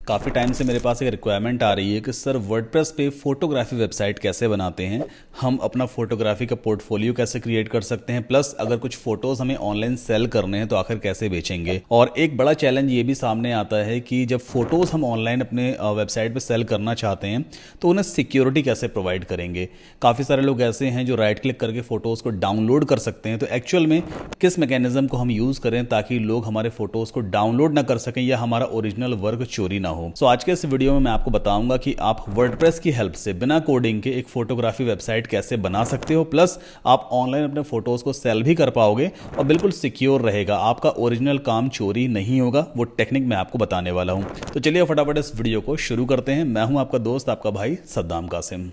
काफ़ी टाइम से मेरे पास एक रिक्वायरमेंट आ रही है कि सर वर्डप्रेस पे फोटोग्राफी वेबसाइट कैसे बनाते हैं, हम अपना फोटोग्राफी का पोर्टफोलियो कैसे क्रिएट कर सकते हैं, प्लस अगर कुछ फोटोज़ हमें ऑनलाइन सेल करने हैं तो आखिर कैसे बेचेंगे। और एक बड़ा चैलेंज ये भी सामने आता है कि जब फोटोज़ हम ऑनलाइन अपने वेबसाइट पे सेल करना चाहते हैं तो उन्हें सिक्योरिटी कैसे प्रोवाइड करेंगे। काफ़ी सारे लोग ऐसे हैं जो राइट क्लिक करके फ़ोटोज़ को डाउनलोड कर सकते हैं, तो एक्चुअल में किस मैकेनिज्म को हम यूज़ करें ताकि लोग हमारे फ़ोटोज़ को डाउनलोड ना कर सकें या हमारा ओरिजिनल वर्क चोरी ना हो। सो आज के इस वीडियो में मैं आपको बताऊंगा कि आप वर्डप्रेस की हेल्प से बिना कोडिंग के एक फोटोग्राफी वेबसाइट कैसे बना सकते हो, प्लस आप ऑनलाइन अपने फोटोज़ को सेल भी कर पाओगे और बिल्कुल सिक्योर रहेगा, आपका ओरिजिनल काम चोरी नहीं होगा। वो टेक्निक मैं आपको बताने वाला हूं। तो चलिए फटाफट इस वीडियो को शुरू करते हैं। मैं हूं आपका दोस्त, आपका भाई सद्दाम कासिम।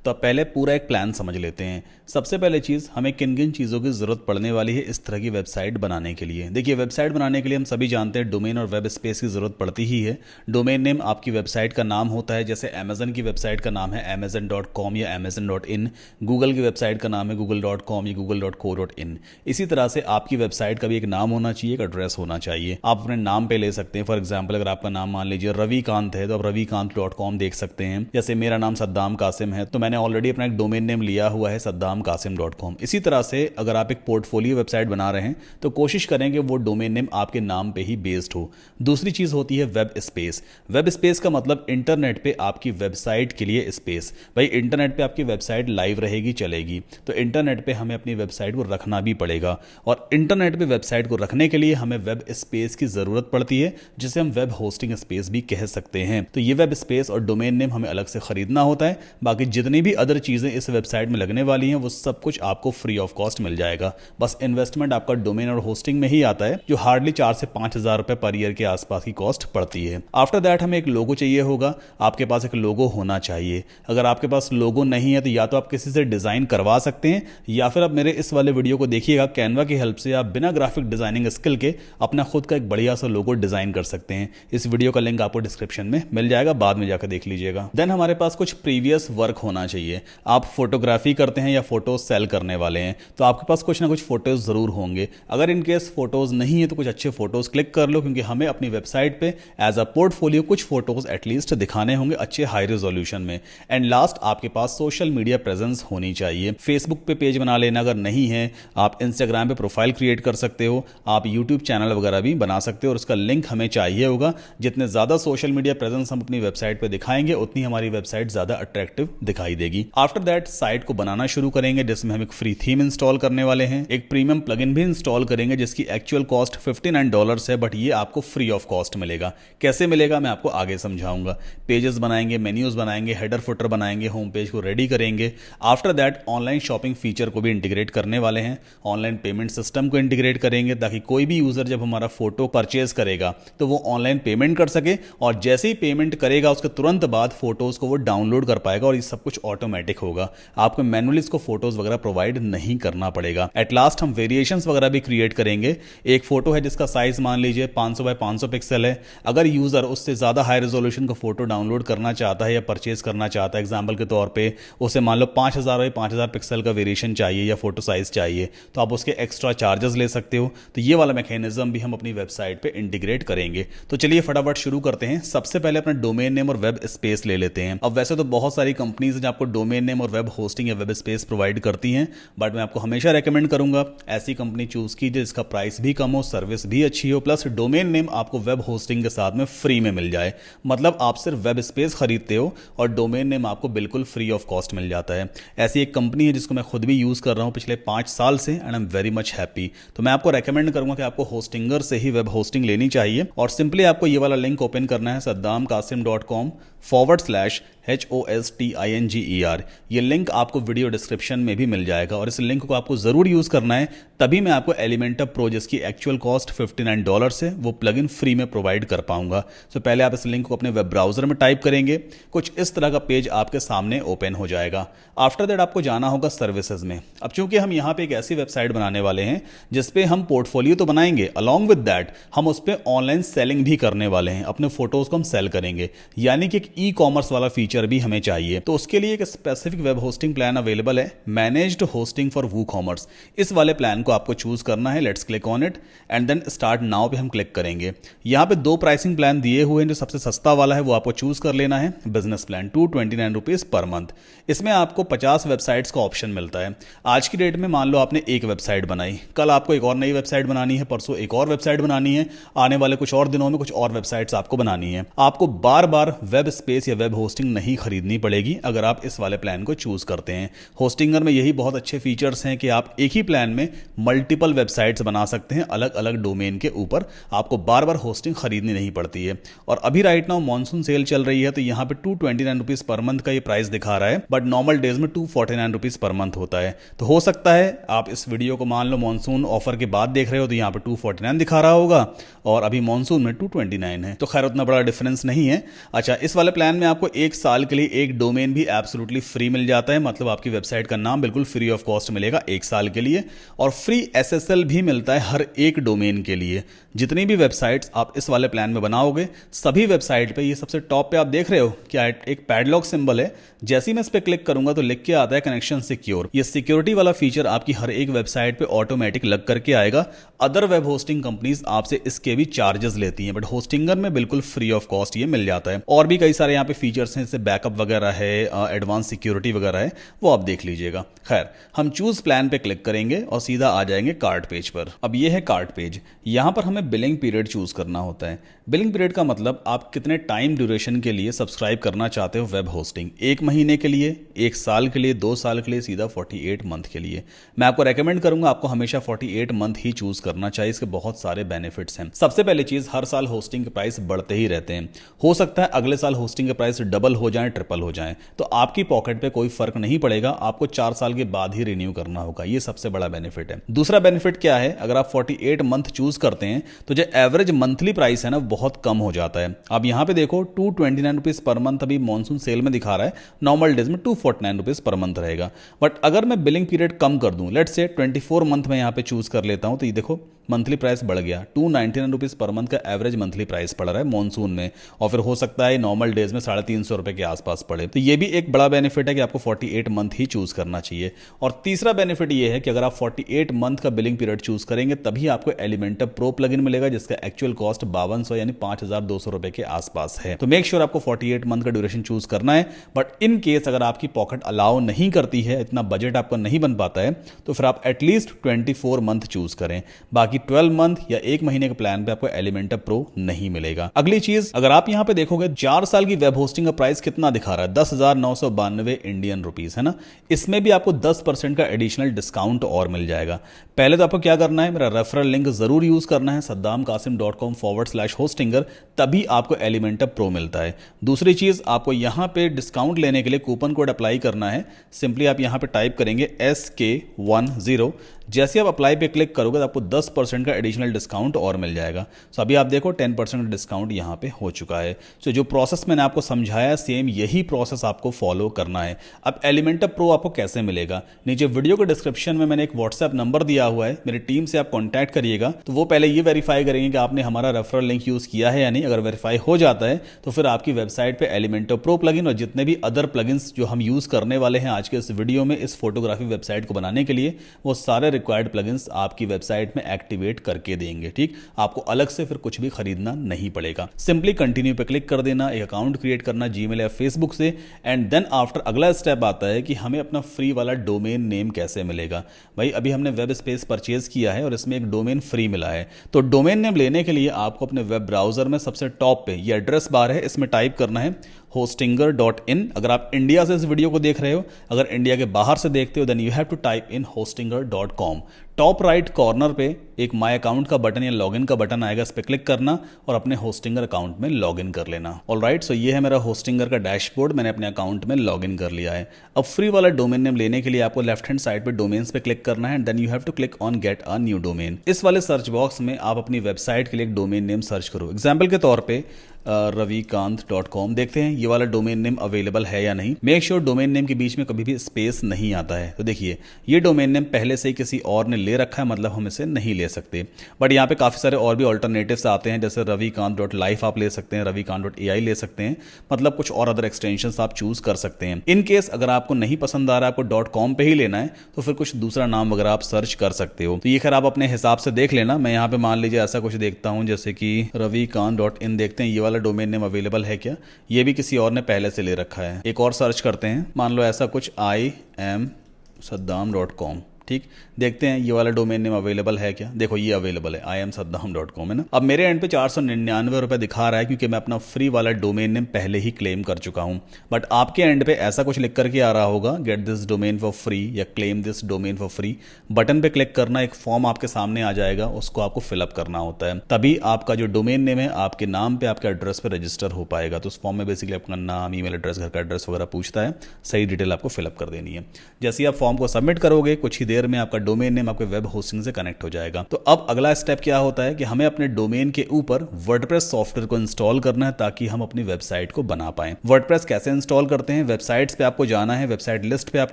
तो पहले पूरा एक प्लान समझ लेते हैं। सबसे पहले चीज़, हमें किन किन चीज़ों की ज़रूरत पड़ने वाली है इस तरह की वेबसाइट बनाने के लिए। देखिए, वेबसाइट बनाने के लिए हम सभी जानते हैं डोमेन और वेब स्पेस की ज़रूरत पड़ती ही है। डोमेन नेम आपकी वेबसाइट का नाम होता है, जैसे अमेजन की वेबसाइट का नाम है amazon.com या amazon.in। गूगल की वेबसाइट का नाम है google.com या google.co.in। इसी तरह से आपकी वेबसाइट का भी एक नाम होना चाहिए, एक एड्रेस होना चाहिए। आप अपने नाम पे ले सकते हैं। फॉर एग्जाम्पल, अगर आपका नाम मान लीजिए रविकांत है तो आप रविकांत.com देख सकते हैं। जैसे मेरा नाम सद्दाम कासिम है तो मैंने ऑलरेडी अपना एक डोमेन नेम लिया हुआ है saddamkasim.com। इसी तरह से अगर आप एक पोर्टफोलियो वेबसाइट बना रहे हैं तो कोशिश करें कि वो डोमेन नेम आपके नाम पे ही बेस्ड हो। दूसरी चीज़ होती है वेब स्पेस। वेब स्पेस का मतलब इंटरनेट पे आपकी वेबसाइट के लिए स्पेस। भाई, इंटरनेट पे आपकी वेबसाइट लाइव रहेगी, चलेगी, तो इंटरनेट पे हमें अपनी वेबसाइट को रखना भी पड़ेगा। और इंटरनेट पे वेबसाइट को रखने के लिए हमें वेब स्पेस की ज़रूरत पड़ती है, जिसे हम वेब होस्टिंग स्पेस भी कह सकते हैं। तो ये वेब स्पेस और डोमेन नेम हमें अलग से खरीदना होता है। बाकी जितनी भी अदर चीज़ें इस वेबसाइट में लगने वाली हैं वो सब कुछ आपको फ्री ऑफ कॉस्ट मिल जाएगा। बस इन्वेस्टमेंट आपका डोमेन और होस्टिंग में ही आता है, जो हार्डली 4 से 5 हज़ार रुपए पर ईयर के आसपास की कॉस्ट पड़ती है। आफ्टर दैट हमें एक लोगो चाहिए होगा। आपके पास एक लोगो होना चाहिए। अगर आपके पास लोगो नहीं है तो या तो आप किसी से डिज़ाइन करवा सकते हैं, या फिर आप मेरे इस वाले वीडियो को देखिएगा, कैनवा की हेल्प से आप बिना ग्राफिक डिजाइनिंग स्किल के अपना खुद का एक बढ़िया सा लोगो डिजाइन कर सकते हैं। इस वीडियो का लिंक आपको डिस्क्रिप्शन में मिल जाएगा, बाद में जाकर देख लीजिएगा। देन हमारे पास कुछ प्रीवियस वर्क होना चाहिए। आप फोटोग्राफी करते हैं या फोटोज सेल करने वाले हैं तो आपके पास कुछ ना कुछ फोटोज जरूर होंगे। अगर इन केस फोटोज नहीं है तो कुछ अच्छे फोटोज क्लिक कर लो, क्योंकि हमें अपनी वेबसाइट पे एज अ पोर्टफोलियो कुछ फोटोज एटलीस्ट दिखाने होंगे अच्छे हाई रेजोल्यूशन में। एंड लास्ट, आपके पास सोशल मीडिया प्रेजेंस होनी चाहिए। फेसबुक पे पेज बना लेना, अगर नहीं है आप इंस्टाग्राम पे प्रोफाइल क्रिएट कर सकते हो, आप यूट्यूब चैनल वगैरह भी बना सकते हो और उसका लिंक हमें चाहिए होगा। जितने ज़्यादा सोशल मीडिया प्रेजेंस हम अपनी वेबसाइट पे दिखाएंगे उतनी हमारी वेबसाइट ज़्यादा अट्रैक्टिव दिखाई देगी। आफ्टर दैट साइट को बनाना शुरू करेंगे, जिसमें हम एक फ्री थीम इंस्टॉल करने वाले हैं, एक प्रीमियम प्लगइन भी इंस्टॉल करेंगे जिसकी एक्चुअल कॉस्ट $59 है, बट ये आपको फ्री ऑफ कॉस्ट मिलेगा। कैसे मिलेगा मैं आपको आगे समझाऊंगा। पेजेस बनाएंगे, मेन्यूज बनाएंगे, हेडर फुटर बनाएंगे, होम पेज को रेडी करेंगे। After that online shopping feature को भी इंटीग्रेट करने वाले हैं, ऑनलाइन पेमेंट सिस्टम को इंटीग्रेट करेंगे ताकि कोई भी यूजर जब हमारा फोटो परचेज करेगा तो वो ऑनलाइन पेमेंट कर सके, और जैसे ही पेमेंट करेगा उसके तुरंत बाद फोटोज को वो डाउनलोड कर पाएगा और ये सब कुछ ऑटोमेटिक होगा। आपको मैनुअली इसको फोटोज वगैरह प्रोवाइड नहीं करना पड़ेगा। एट लास्ट हम वेरिएशंस वगैरह भी क्रिएट करेंगे। एक फोटो है जिसका साइज मान लीजिए 500 बाय 500 पिक्सल है। अगर यूजर उससे ज्यादा हाई रेजोल्यूशन का फोटो डाउनलोड करना चाहता है या परचेज करना चाहता है, एग्जांपल के तौर पे उसे मान लो 5000 बाय 5000 पिक्सल का वेरिएशन चाहिए या फोटो साइज चाहिए, तो आप उसके एक्स्ट्रा चार्जेस ले सकते हो। तो ये वाला मैकेनिज्म भी हम अपनी वेबसाइट पे इंटीग्रेट करेंगे। तो चलिए फटाफट शुरू करते हैं। सबसे पहले अपना डोमेन नेम और वेब स्पेस ले लेते हैं। अब वैसे तो बहुत सारी कंपनीज हैं जो आपको डोमेन नेम और वेब होस्टिंग या वेब स्पेस प्रोवाइड करती हैं, बट मैं आपको हमेशा रेकमेंड करूंगा ऐसी कंपनी चूज कीजिए जिसका प्राइस भी कम हो, सर्विस भी अच्छी हो, प्लस डोमेन नेम आपको वेब होस्टिंग के साथ में फ्री में मिल जाए। मतलब आप सिर्फ वेब स्पेस खरीदते हो और डोमेन नेम आपको बिल्कुल फ्री ऑफ कॉस्ट मिल जाता है। ऐसी एक कंपनी है जिसको मैं खुद भी यूज कर रहा हूं पिछले 5 साल से, and I am very much happy. तो मैं आपको रेकमेंड करूंगा कि आपको होस्टिंगर से ही वेब होस्टिंग लेनी चाहिए, और सिंपली आपको ये वाला लिंक ओपन करना है saddamkasim.com/hostinger। ये लिंक आपको वीडियो डिस्क्रिप्शन में भी मिल जाएगा, और इस लिंक को आपको जरूर यूज करना है, तभी मैं आपको एलिमेंटर प्रो जिसकी एक्चुअल कॉस्ट $59 है वो प्लगइन फ्री में प्रोवाइड कर पाऊंगा। तो पहले आप इस लिंक को अपने वेब ब्राउजर में टाइप करेंगे, कुछ इस तरह का पेज आपके सामने ओपन हो जाएगा। आफ्टर दैट आपको जाना होगा सर्विसेज में। अब चूंकि हम यहाँ पे एक ऐसी वेबसाइट बनाने वाले हैं जिसपे हम पोर्टफोलियो तो बनाएंगे, अलॉन्ग विद दैट हम उस पर ऑनलाइन सेलिंग भी करने वाले हैं। अपने फोटोज को हम सेल करेंगे, यानी कि एक ई कॉमर्स वाला फीचर फीचर भी हमें चाहिए। तो उसके लिए एक specific web hosting plan available है, मैनेज्ड होस्टिंग फॉर वूकॉमर्स। इस वाले प्लान को आपको चूज करना है। Let's click on it and then start now पे हम क्लिक करेंगे। यहाँ पे 2 प्राइसिंग प्लान दिए हुए हैं। जो सबसे सस्ता वाला है वो आपको चूज कर लेना है, business plan, 229 rupees per month. इसमें आपको 50 वेबसाइट्स का ऑप्शन मिलता है। आज की डेट में मान लो आपने एक वेबसाइट बनाई, कल आपको एक और नई वेबसाइट बनानी है, परसों एक और वेबसाइट बनानी है, आने वाले कुछ और दिनों में कुछ और वेबसाइट्स आपको बनानी है। आपको बार बार वेब स्पेस या वेब होस्टिंग नहीं खरीदनी पड़ेगी अगर आप इस वाले प्लान को चूज करते हैं। होस्टिंगर में यही बहुत अच्छे फीचर्स हैं कि आप एक ही प्लान में मल्टीपल वेबसाइट्स बना सकते हैं अलग अलग डोमेन के ऊपर। आपको बार बार होस्टिंग खरीदनी नहीं पड़ती है। और अभी राइट नाउ मॉनसून सेल चल रही है, तो यहाँ पे 229 रुपीज पर मंथ का ये प्राइस दिखा रहा है, बट नॉर्मल डेज में 249 रुपीज पर मंथ होता है। तो हो सकता है आप इस वीडियो को मान लो मॉनसून ऑफर के बाद देख रहे हो, तो यहाँ पे 249 दिखा रहा होगा और अभी मॉनसून में 229 है। तो खैर उतना बड़ा डिफरेंस नहीं है। अच्छा, इस वाले प्लान में आपको 1 साल के लिए एक डोमेन भी एब्सोल्युटली फ्री मिल जाता है। मतलब आपकी वेबसाइट का नाम बिल्कुल फ्री ऑफ कॉस्ट मिलेगा 1 साल के लिए, और फ्री SSL भी मिलता है हर एक डोमेन के लिए। जितनी भी वेबसाइट्स आप इस वाले प्लान में बनाओगे, सभी वेबसाइट पे, ये सबसे टॉप पे आप देख रहे हो क्या एक पैडलॉक सिंबल है, जैसे ही मैं इस पे क्लिक करूंगा तो लिख के आता है कनेक्शन सिक्योर। ये सिक्योरिटी वाला फीचर आपकी हर एक वेबसाइट पे ऑटोमेटिक लग करके आएगा। अदर वेब होस्टिंग कंपनीज आपसे इसके भी चार्जेस लेती हैं, बट होस्टिंगर में बिल्कुल फ्री ऑफ कॉस्ट ये मिल जाता है। और भी कई सारे यहाँ पे फीचर्स हैं, जैसे बैकअप वगैरह है, एडवांस सिक्योरिटी वगैरह है, वो आप देख लीजिएगा। खैर, हम चूज प्लान पे क्लिक करेंगे और सीधा आ जाएंगे कार्ट पेज पर। अब ये है कार्ट पेज। यहां पर हमें बिलिंग पीरियड चूज करना होता है। बिलिंग पीरियड का मतलब आप कितने टाइम ड्यूरेशन के लिए सब्सक्राइब करना चाहते हो वेब होस्टिंग। 1 महीने के लिए, 1 साल के लिए, 2 साल के लिए, सीधा 48 मंथ के लिए। मैं आपको रेकमेंड करूंगा आपको हमेशा 48 मंथ ही चूज करना चाहिए। इसके बहुत सारे बेनिफिट्स हैं। सबसे पहले चीज, हर साल होस्टिंग के प्राइस बढ़ते ही रहते हैं। हो सकता है अगले साल होस्टिंग के प्राइस डबल हो जाए, ट्रिपल हो जाए, तो आपकी पॉकेट पे कोई फर्क नहीं पड़ेगा। आपको 4 साल के बाद ही रिन्यू करना होगा। ये सबसे बड़ा बेनिफिट है। दूसरा बेनिफिट क्या है, अगर आप 48 मंथ चूज करते हैं तो जो एवरेज मंथली प्राइस है ना, बहुत कम हो जाता है। आप यहां पे देखो 229 रुपीज पर मंथ अभी मॉनसून सेल में दिखा रहा है, नॉर्मल डेज में 249 रुपीज पर मंथ रहेगा। बट अगर मैं बिलिंग पीरियड कम कर दूं, लेट्स से 24 मंथ में यहां पे चूज कर लेता हूं, तो ये देखो मंथली प्राइस बढ़ गया। 299 रुपीज पर मंथ का एवरेज मंथली प्राइस पड़ रहा है मॉनसून में, और फिर हो सकता है नॉर्मल डेज में 350 रुपए के आसपास पड़े। तो ये भी एक बड़ा बेनिफिट है कि आपको 48 मंथ ही चूज करना चाहिए। और तीसरा बेनिफिट ये है कि अगर आप 48 मंथ का बिलिंग पीरियड चूज करेंगे तभी आपको एलिमेंटर प्रो प्लगइन मिलेगा, जिसका एक्चुअल कॉस्ट 5200 यानी 5200 रुपए के आसपास है। तो मेक श्योर आपको 48 मंथ का ड्यूरेशन चूज करना है। बट इन केस अगर आपकी पॉकेट अलाउ नहीं करती है, इतना बजट आपका नहीं बन पाता है, तो फिर आप एटलीस्ट 24 मंथ चूज करें। बाकी 12 मंथ या 1 महीने के प्लान पे आपको एलिमेंटर प्रो नहीं मिलेगा। अगली चीज, अगर आप यहां पे देखोगे 4 साल की वेब होस्टिंग का प्राइस कितना दिखा रहा है, 10,992 इंडियन रुपीस, है ना। इसमें भी आपको 10% का एडिशनल डिस्काउंट और मिल जाएगा। पहले तो आपको क्या करना है, मेरा रेफरल लिंक जरूर यूज करना है, saddamkasim.com/hostinger, तभी आपको एलिमेंटर प्रो मिलता है। दूसरी चीज, आपको यहां पे डिस्काउंट लेने के लिए कूपन कोड अप्लाई करना है। सिंपली आप यहां पे टाइप करेंगे SK10। जैसे आप अप्लाई पे क्लिक करोगे तो आपको 10% का एडिशनल डिस्काउंट और मिल जाएगा। सो अभी आप देखो 10% का डिस्काउंट यहाँ पे हो चुका है। सो जो प्रोसेस मैंने आपको समझाया, सेम यही प्रोसेस आपको फॉलो करना है। अब एलिमेंटर प्रो आपको कैसे मिलेगा, नीचे वीडियो के डिस्क्रिप्शन में मैंने एक व्हाट्सएप नंबर दिया हुआ है, मेरी टीम से आप कॉन्टैक्ट करिएगा। तो वो पहले ये वेरीफाई करेंगे कि आपने हमारा रेफरल लिंक यूज किया है या नहीं। अगर वेरीफाई हो जाता है तो फिर आपकी वेबसाइट पे एलिमेंटर प्रो प्लगइन और जितने भी अदर प्लगइन्स जो हम यूज करने वाले हैं आज के इस वीडियो में इस फोटोग्राफी वेबसाइट को बनाने के लिए, वो सारे रिक्वायर्ड प्लगइन्स आपकी वेबसाइट में एक्टिवेट करके देंगे। ठीक, आपको अलग से फिर कुछ भी खरीदना नहीं पड़ेगा। सिंपली कंटिन्यू पे क्लिक कर देना, एक अकाउंट क्रिएट करना जीमेल या फेसबुक से, एंड देन आफ्टर अगला स्टेप आता है कि हमें अपना फ्री वाला डोमेन नेम कैसे मिलेगा। भाई अभी हमने वेब स्पेस परचेज किया है और इसमें एक डोमेन फ्री मिला है। तो डोमेन नेम लेने के लिए आपको अपने वेब ब्राउजर में सबसे टॉप पे ये एड्रेस बार है, इसमें टाइप करना है hostinger.in। अगर आप इंडिया से इस वीडियो को देख रहे हो, अगर इंडिया के बाहर से देखते हो, then you have to type in hostinger.com। Top right corner पे एक माय अकाउंट का बटन या लॉगिन का बटन आएगा, इस पर क्लिक करना और अपने होस्टिंगर अकाउंट में लॉगिन कर लेना। ऑलराइट, सो ये है मेरा होस्टिंगर का डैशबोर्ड, मैंने अपने अकाउंट में लॉगिन कर लिया है। अब फ्री वाला डोमेन नेम लेने के लिए आपको लेफ्ट हैंड साइड पे डोमेन्स पे क्लिक करना है, then you have to click on get a new domain. इस वाले सर्च बॉक्स में आप अपनी वेबसाइट के लिए एक डोमेन नेम सर्च करो। एग्जाम्पल के तौर पर ravikant.com। देखते हैं ये वाला डोमेन नेम अवेलेबल है या नहीं। मेक श्योर डोमेन नेम के बीच में कभी भी स्पेस नहीं आता है। तो देखिए ये डोमेन नेम पहले से ही किसी और ने ले रखा है, मतलब हम इसे नहीं ले सकते। बट यहाँ पे काफ़ी सारे और भी ऑल्टरनेटिव्स आते हैं, जैसे ravikant.life आप ले सकते हैं, ravikant.ai ले सकते हैं, मतलब कुछ और अदर एक्सटेंशंस आप चूज कर सकते हैं। इन केस अगर आपको नहीं पसंद आ रहा है, आपको .com पे ही लेना है, तो फिर कुछ दूसरा नाम वगैरह आप सर्च कर सकते हो। तो ये खैर आप अपने हिसाब से देख लेना। मैं यहाँ पे मान लीजिए ऐसा कुछ देखता हूँ, जैसे कि ravikant.in। देखते हैं ये वाला डोमेन नेम अवेलेबल है क्या। ये भी किसी और ने पहले से ले रखा है। एक और सर्च करते हैं, मान लो ऐसा कुछ iamsaddam.com। ठीक, देखते हैं ये वाला डोमेन नेम अवेलेबल है क्या। देखो ये अवेलेबल है, iamsaddam.com है ना। अब मेरे एंड पे 499 रुपये दिखा रहा है, क्योंकि मैं अपना फ्री वाला डोमेन नेम पहले ही क्लेम कर चुका हूँ। बट आपके एंड पे ऐसा कुछ लिख करके आ रहा होगा, get this domain for free या claim this domain for free. Button पे क्लिक करना, एक फॉर्म आपके सामने आ जाएगा, उसको आपको फिलअप करना होता है, तभी आपका जो डोमेन नेम है आपके नाम पे, आपके एड्रेस पे रजिस्टर हो पाएगा। तो उस फॉर्म में बेसिकली आपका नाम, ईमेल एड्रेस, घर का एड्रेस वगैरह पूछता है, सही डिटेल आपको फिलअप कर देनी है। जैसे ही आप फॉर्म को सबमिट करोगे, कुछ ही देर में आपका डोमेन नेम आपके वेब होस्टिंग से कनेक्ट हो जाएगा। तो अब अगला स्टेप क्या होता है कि हमें अपने डोमेन के ऊपर वर्डप्रेस सॉफ्टवेयर को इंस्टॉल करना है, ताकि हम अपनी वेबसाइट को बना पाएं। वर्डप्रेस कैसे इंस्टॉल करते हैं, वेबसाइट्स पे आपको जाना है, वेबसाइट लिस्ट पे आप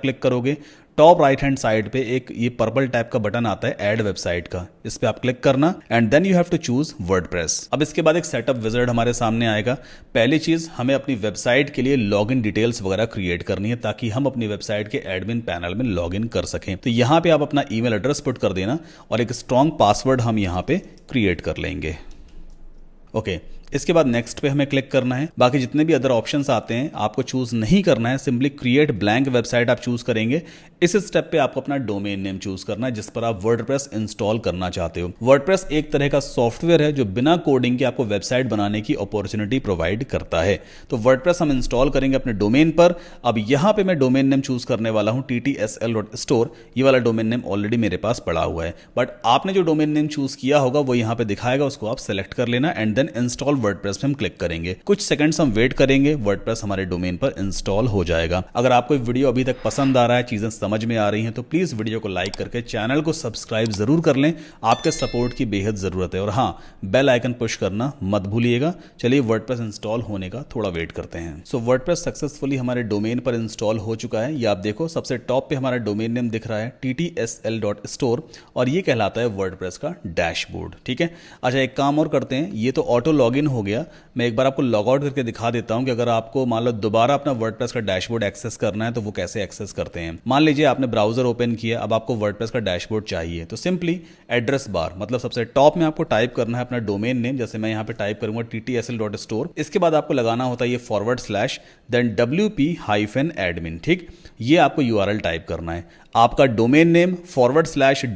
क्लिक करोगे, टॉप राइट हैंड साइड पे एक ये पर्पल टाइप का बटन आता है ऐड वेबसाइट का, इस पे आप क्लिक करना and then you have to choose WordPress. अब इसके बाद एक सेटअप विजार्ड हमारे सामने आएगा। पहली चीज, हमें अपनी वेबसाइट के लिए लॉगिन डिटेल्स वगैरह क्रिएट करनी है, ताकि हम अपनी वेबसाइट के एडमिन पैनल में लॉगिन कर सकें। तो यहाँ पे आप अपना ईमेल एड्रेस पुट कर देना और एक स्ट्रॉन्ग पासवर्ड हम यहाँ पे क्रिएट कर लेंगे। ओके, इसके बाद नेक्स्ट पे हमें क्लिक करना है। बाकी जितने भी अदर ऑप्शंस आते हैं आपको चूज नहीं करना है, सिंपली क्रिएट ब्लैंक वेबसाइट आप चूज करेंगे। इस स्टेप पे आपको अपना डोमेन नेम चूज करना है जिस पर आप वर्डप्रेस इंस्टॉल करना चाहते हो। वर्डप्रेस एक तरह का सॉफ्टवेयर है जो बिना कोडिंग के आपको वेबसाइट बनाने की अपॉर्चुनिटी प्रोवाइड करता है। तो वर्डप्रेस हम इंस्टॉल करेंगे अपने डोमेन पर। अब यहाँ पे मैं डोमेन नेम चूज करने वाला हूँ ttsl.store। ये वाला डोमेन नेम ऑलरेडी मेरे पास पड़ा हुआ है, बट आपने जो डोमेन नेम चूज किया होगा वो यहाँ पे दिखाएगा, उसको आप सेलेक्ट कर लेना एंड देन इंस्टॉल वर्डप्रेस पे हम क्लिक करेंगे। कुछ सेकंड्स हम वेट करेंगे, वर्डप्रेस हमारे डोमेन पर इंस्टॉल हो जाएगा। अगर आपको वीडियो अभी तक पसंद आ रहा है, चीजें समझ में आ रही हैं, तो प्लीज वीडियो को लाइक करके चैनल को सब्सक्राइब जरूर कर लें। आपके सपोर्ट की बेहद जरूरत है। और हाँ, बेल आइकन पुश करना मत भूलिएगा। चलिए वर्डप्रेस इंस्टॉल होने का थोड़ा वेट करते हैं। सो वर्डप्रेस सक्सेसफुली हमारे डोमेन पर इंस्टॉल हो चुका है। ये आप देखो सबसे टॉप पे हमारा डोमेन नेम दिख रहा है ttsl.store और ये कहलाता है वर्डप्रेस का डैशबोर्ड। ठीक है, अच्छा एक काम और करते हैं, ये तो ऑटो लॉगिन हो गया। मैं एक बार आपको लॉग आउट करके दिखा देता हूं कि अगर आपको मान लो दोबारा अपना वर्डप्रेस का डैशबोर्ड एक्सेस करना है तो वो कैसे एक्सेस करते हैं। मान लीजिए आपने ब्राउजर ओपन किया, अब आपको वर्डप्रेस का डैशबोर्ड चाहिए, तो सिंपली एड्रेस बार मतलब सबसे टॉप में आपको टाइप करना है अपना डोमेन नेम। जैसे मैं यहाँ पे टाइप करूंगा ttsl.store। इसके बाद आपको लगाना होता है ये / देन wp-admin। ठीक, ये आपको URL टाइप करना है, आपका डोमेन नेम /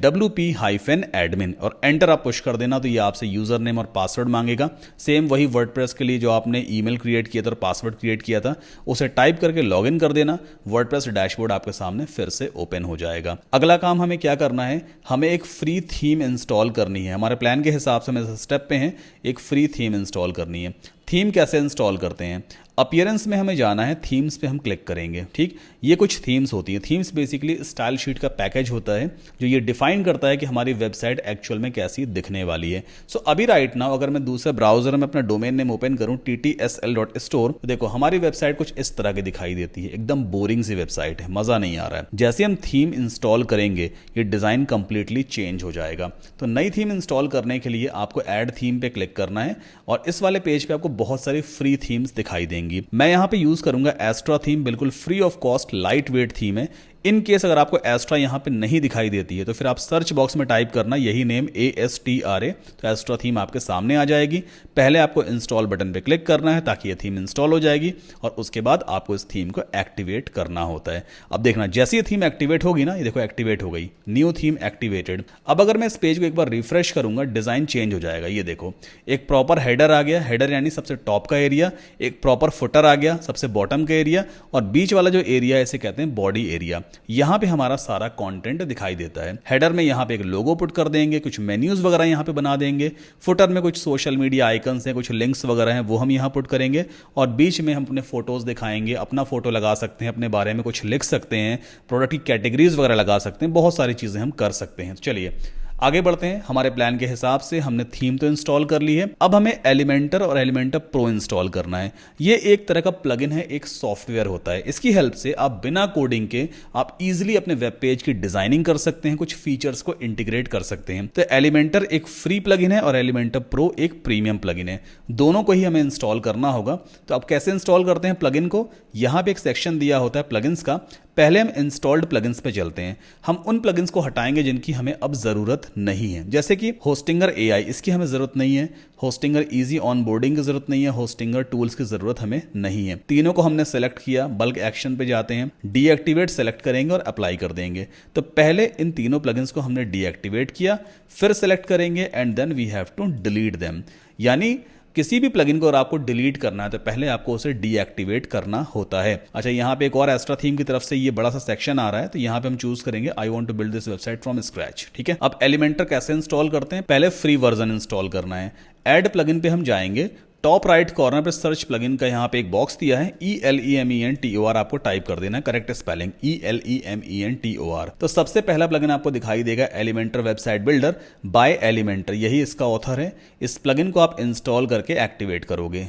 wp-admin और एंटर आप पुश कर देना। तो ये आपसे यूजर नेम और पासवर्ड मांगेगा। सेम वही वर्डप्रेस के लिए जो आपने ईमेल क्रिएट किया था और पासवर्ड क्रिएट किया था, उसे टाइप करके लॉगिन कर देना। वर्डप्रेस डैशबोर्ड आपके सामने फिर से ओपन हो जाएगा। अगला काम हमें क्या करना है, हमें एक फ्री थीम इंस्टॉल करनी है। हमारे प्लान के हिसाब से हम इस स्टेप पे हैं, एक फ्री थीम इंस्टॉल करनी है। थीम कैसे इंस्टॉल करते हैं, अपीयरेंस में हमें जाना है, थीम्स पे हम क्लिक करेंगे। ठीक, ये कुछ थीम्स होती हैं। थीम्स बेसिकली स्टाइल शीट का पैकेज होता है जो ये डिफाइन करता है कि हमारी वेबसाइट एक्चुअल में कैसी दिखने वाली है। सो अभी राइट नाउ अगर मैं दूसरे ब्राउजर में अपना डोमेन नेम ओपन करूं ttsl.store, तो देखो हमारी वेबसाइट कुछ इस तरह की दिखाई देती है। एकदम बोरिंग सी वेबसाइट है, मजा नहीं आ रहा है। जैसे हम थीम इंस्टॉल करेंगे ये डिजाइन कंप्लीटली चेंज हो जाएगा। तो नई थीम इंस्टॉल करने के लिए आपको ऐड थीम पे क्लिक करना है और इस वाले पेज पे आपको बहुत सारी फ्री थीम्स दिखाई देंगी। मैं यहां पे यूज करूंगा एस्ट्रा थीम, बिल्कुल free of cost light weight theme है। इन केस अगर आपको एस्ट्रा यहां पे नहीं दिखाई देती है तो फिर आप सर्च बॉक्स में टाइप करना यही नेम ASTRA, तो एस्ट्रा थीम आपके सामने आ जाएगी। पहले आपको इंस्टॉल बटन पे क्लिक करना है ताकि ये थीम इंस्टॉल हो जाएगी और उसके बाद आपको इस थीम को एक्टिवेट करना होता है। अब देखना जैसे ये थीम एक्टिवेट होगी ना, ये देखो एक्टिवेट हो गई, न्यू थीम एक्टिवेटेड। अब अगर मैं इस पेज को एक बार रिफ्रेश करूंगा, डिजाइन चेंज हो जाएगा। ये देखो एक प्रॉपर हेडर आ गया, हेडर यानी सबसे टॉप का एरिया, एक प्रॉपर फुटर आ गया सबसे बॉटम का एरिया, और बीच वाला जो एरिया है इसे कहते हैं बॉडी एरिया। यहां पे हमारा सारा कंटेंट दिखाई देता है। हेडर में यहां पे एक लोगो पुट कर देंगे, कुछ मेन्यूज वगैरह यहां पे बना देंगे। फुटर में कुछ सोशल मीडिया आइकन्स हैं, कुछ लिंक्स वगैरह हैं, वो हम यहां पुट करेंगे। और बीच में हम अपने फोटोज दिखाएंगे, अपना फोटो लगा सकते हैं, अपने बारे में कुछ लिख सकते हैं, प्रोडक्ट की कैटेगरीज वगैरह लगा सकते हैं, बहुत सारी चीजें हम कर सकते हैं। चलिए आगे बढ़ते हैं। हमारे प्लान के हिसाब से हमने थीम तो इंस्टॉल कर ली है, अब हमें एलिमेंटर और एलिमेंटर प्रो इंस्टॉल करना है। ये एक तरह का प्लगइन है, एक सॉफ्टवेयर होता है। इसकी हेल्प से आप बिना कोडिंग के आप इजीली अपने वेब पेज की डिजाइनिंग कर सकते हैं, कुछ फीचर्स को इंटीग्रेट कर सकते हैं। तो एलिमेंटर एक फ्री प्लगइन है और एलिमेंटर प्रो एक प्रीमियम प्लगइन है, दोनों को ही हमें इंस्टॉल करना होगा। तो अब कैसे इंस्टॉल करते हैं प्लगइन को, यहां पे एक सेक्शन दिया होता है प्लगइन्स का। पहले हम इंस्टॉल्ड प्लगइन्स पे चलते हैं। हम उन प्लगइन्स को हटाएंगे जिनकी हमें अब जरूरत नहीं है, जैसे कि होस्टिंगर एआई, इसकी हमें जरूरत नहीं है। होस्टिंगर इजी ऑनबोर्डिंग की जरूरत नहीं है। होस्टिंगर टूल्स की जरूरत हमें नहीं है। तीनों को हमने सेलेक्ट किया, बल्क एक्शन पे जाते हैं, डीएक्टिवेट सेलेक्ट करेंगे और अप्लाई कर देंगे। तो पहले इन तीनों प्लगइन्स को हमने डीएक्टिवेट किया, फिर सेलेक्ट करेंगे and then we have to delete them. यानी किसी भी प्लगइन को अगर आपको डिलीट करना है तो पहले आपको उसे डीएक्टिवेट करना होता है। अच्छा, यहाँ पे एक और एक्स्ट्रा थीम की तरफ से ये बड़ा सा सेक्शन आ रहा है, तो यहाँ पे हम चूज करेंगे I want to build this website from scratch. ठीक है, अब एलिमेंटर कैसे इंस्टॉल करते हैं, पहले फ्री वर्जन इंस्टॉल करना है। ऐड प्लगइन पे हम जाएंगे, टॉप राइट कॉर्नर पे सर्च प्लगइन का यहाँ पे एक बॉक्स दिया है, ELEMENTOR आपको टाइप कर देना है, करेक्ट स्पेलिंग ELEMENTOR। तो सबसे पहला प्लगइन आपको दिखाई देगा Elementor website builder by Elementor, यही इसका ऑथर है। इस प्लगइन को आप इंस्टॉल करके एक्टिवेट करोगे।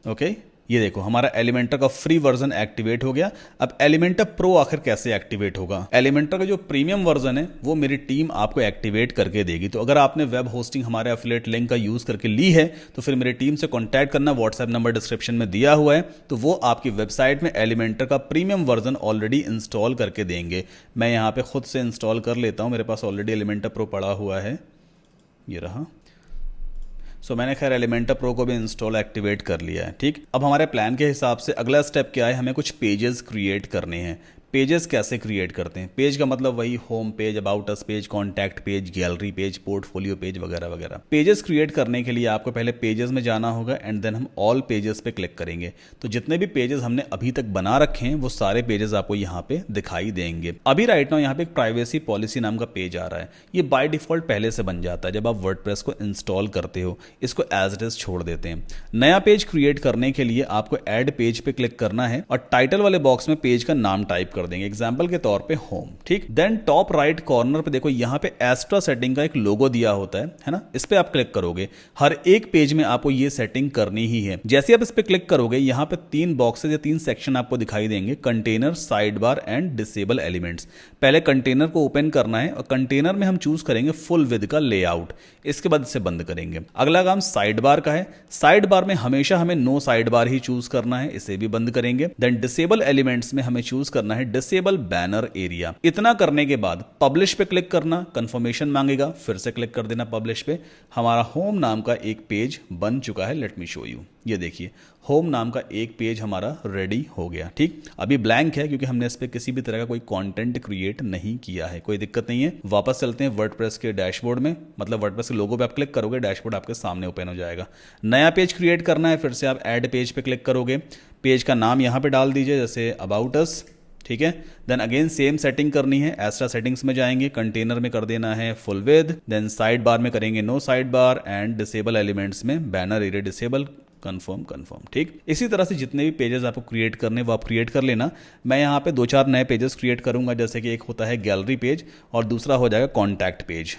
ओके, ये देखो हमारा एलिमेंटर का फ्री वर्जन एक्टिवेट हो गया। अब एलिमेंटर प्रो आखिर कैसे एक्टिवेट होगा, एलिमेंटर का जो प्रीमियम वर्जन है वो मेरी टीम आपको एक्टिवेट करके देगी। तो अगर आपने वेब होस्टिंग हमारे एफिलिएट लिंक का यूज करके ली है तो फिर मेरी टीम से कॉन्टैक्ट करना, व्हाट्सएप नंबर डिस्क्रिप्शन में दिया हुआ है, तो वो आपकी वेबसाइट में एलिमेंटर का प्रीमियम वर्जन ऑलरेडी इंस्टॉल करके देंगे। मैं यहाँ पे खुद से इंस्टॉल कर लेता हूँ, मेरे पास ऑलरेडी एलिमेंटर प्रो पड़ा हुआ है, ये रहा। सो मैंने खैर एलिमेंटर प्रो को भी इंस्टॉल एक्टिवेट कर लिया है। ठीक, अब हमारे प्लान के हिसाब से अगला स्टेप क्या है, हमें कुछ पेजेस क्रिएट करने हैं। पेजेस कैसे क्रिएट करते हैं, पेज का मतलब वही home page, about us page, contact page, gallery page, portfolio page वगैरह वगैरह। पेजेस क्रिएट करने के लिए आपको पहले पेजेस में जाना होगा एंड देन हम ऑल पेजेस पे क्लिक करेंगे। तो जितने भी पेजेस हमने अभी तक बना रखे हैं वो सारे पेजेस आपको यहाँ पे दिखाई देंगे। अभी राइट नाउ यहाँ पे एक प्राइवेसी पॉलिसी नाम का पेज आ रहा है, ये बाय डिफॉल्ट पहले से बन जाता है जब आप वर्डप्रेस को इंस्टॉल करते हो, इसको एज इट इज छोड़ देते हैं। नया पेज क्रिएट करने के लिए आपको ऐड पेज पे क्लिक करना है और टाइटल वाले बॉक्स में पेज का नाम टाइप कर देंगे, एग्जांपल के तौर पे होम। ठीक, देन टॉप राइट कॉर्नर पे देखो यहाँ पे एक्स्ट्रा सेटिंग का एक लोगो दिया होता है ना, इस पे आप क्लिक करोगे। हर एक पेज में आपको ये सेटिंग करनी ही है। जैसे आप इस पे क्लिक करोगे यहाँ पे 3 बॉक्सेस या 3 सेक्शन आपको दिखाई देंगे, container, side bar and disable elements. पहले कंटेनर को ओपन करना है और कंटेनर में हम चूज करेंगे फुल विद का लेआउट, इसके बाद इसे बंद करेंगे। अगला काम साइड बार का है, साइड बार में हमेशा हमें नो साइड बार ही चूज करना है, इसे भी बंद करेंगे। देन डिसेबल एलिमेंट्स में हमें चूज करना है डिसेबल बैनर एरिया। इतना करने के बाद पब्लिश पे क्लिक करना, कंफर्मेशन मांगेगा, फिर से क्लिक कर देना पब्लिश पे। हमारा होम नाम का एक पेज बन चुका है, लेट मी शो यू। ये देखिए होम नाम का एक पेज हमारा रेडी हो गया। ठीक, अभी ब्लैंक है क्योंकि हमने इस पे किसी भी तरह का कोई कंटेंट क्रिएट नहीं किया है, कोई दिक्कत नहीं है। वापस चलते हैं वर्डप्रेस के डैशबोर्ड में, मतलब वर्डप्रेस के लोगो पे आप क्लिक करोगे, डैशबोर्ड आपके सामने ओपन हो जाएगा। नया पेज क्रिएट करना है, फिर से आप ऐड पेज पे क्लिक करोगे, पेज का नाम यहाँ पे डाल दीजिए, जैसे अबाउट अस। ठीक है, देन अगेन सेम सेटिंग करनी है, एक्स्ट्रा सेटिंग्स में जाएंगे, कंटेनर में कर देना है full width, then side bar में करेंगे no side bar and disable elements में banner area disable, confirm confirm. ठीक, इसी तरह से जितने भी पेजेस आपको क्रिएट करने वो आप क्रिएट कर लेना। मैं यहाँ पे 2-4 नए पेजेस क्रिएट करूंगा, जैसे कि एक होता है गैलरी पेज और दूसरा हो जाएगा contact page.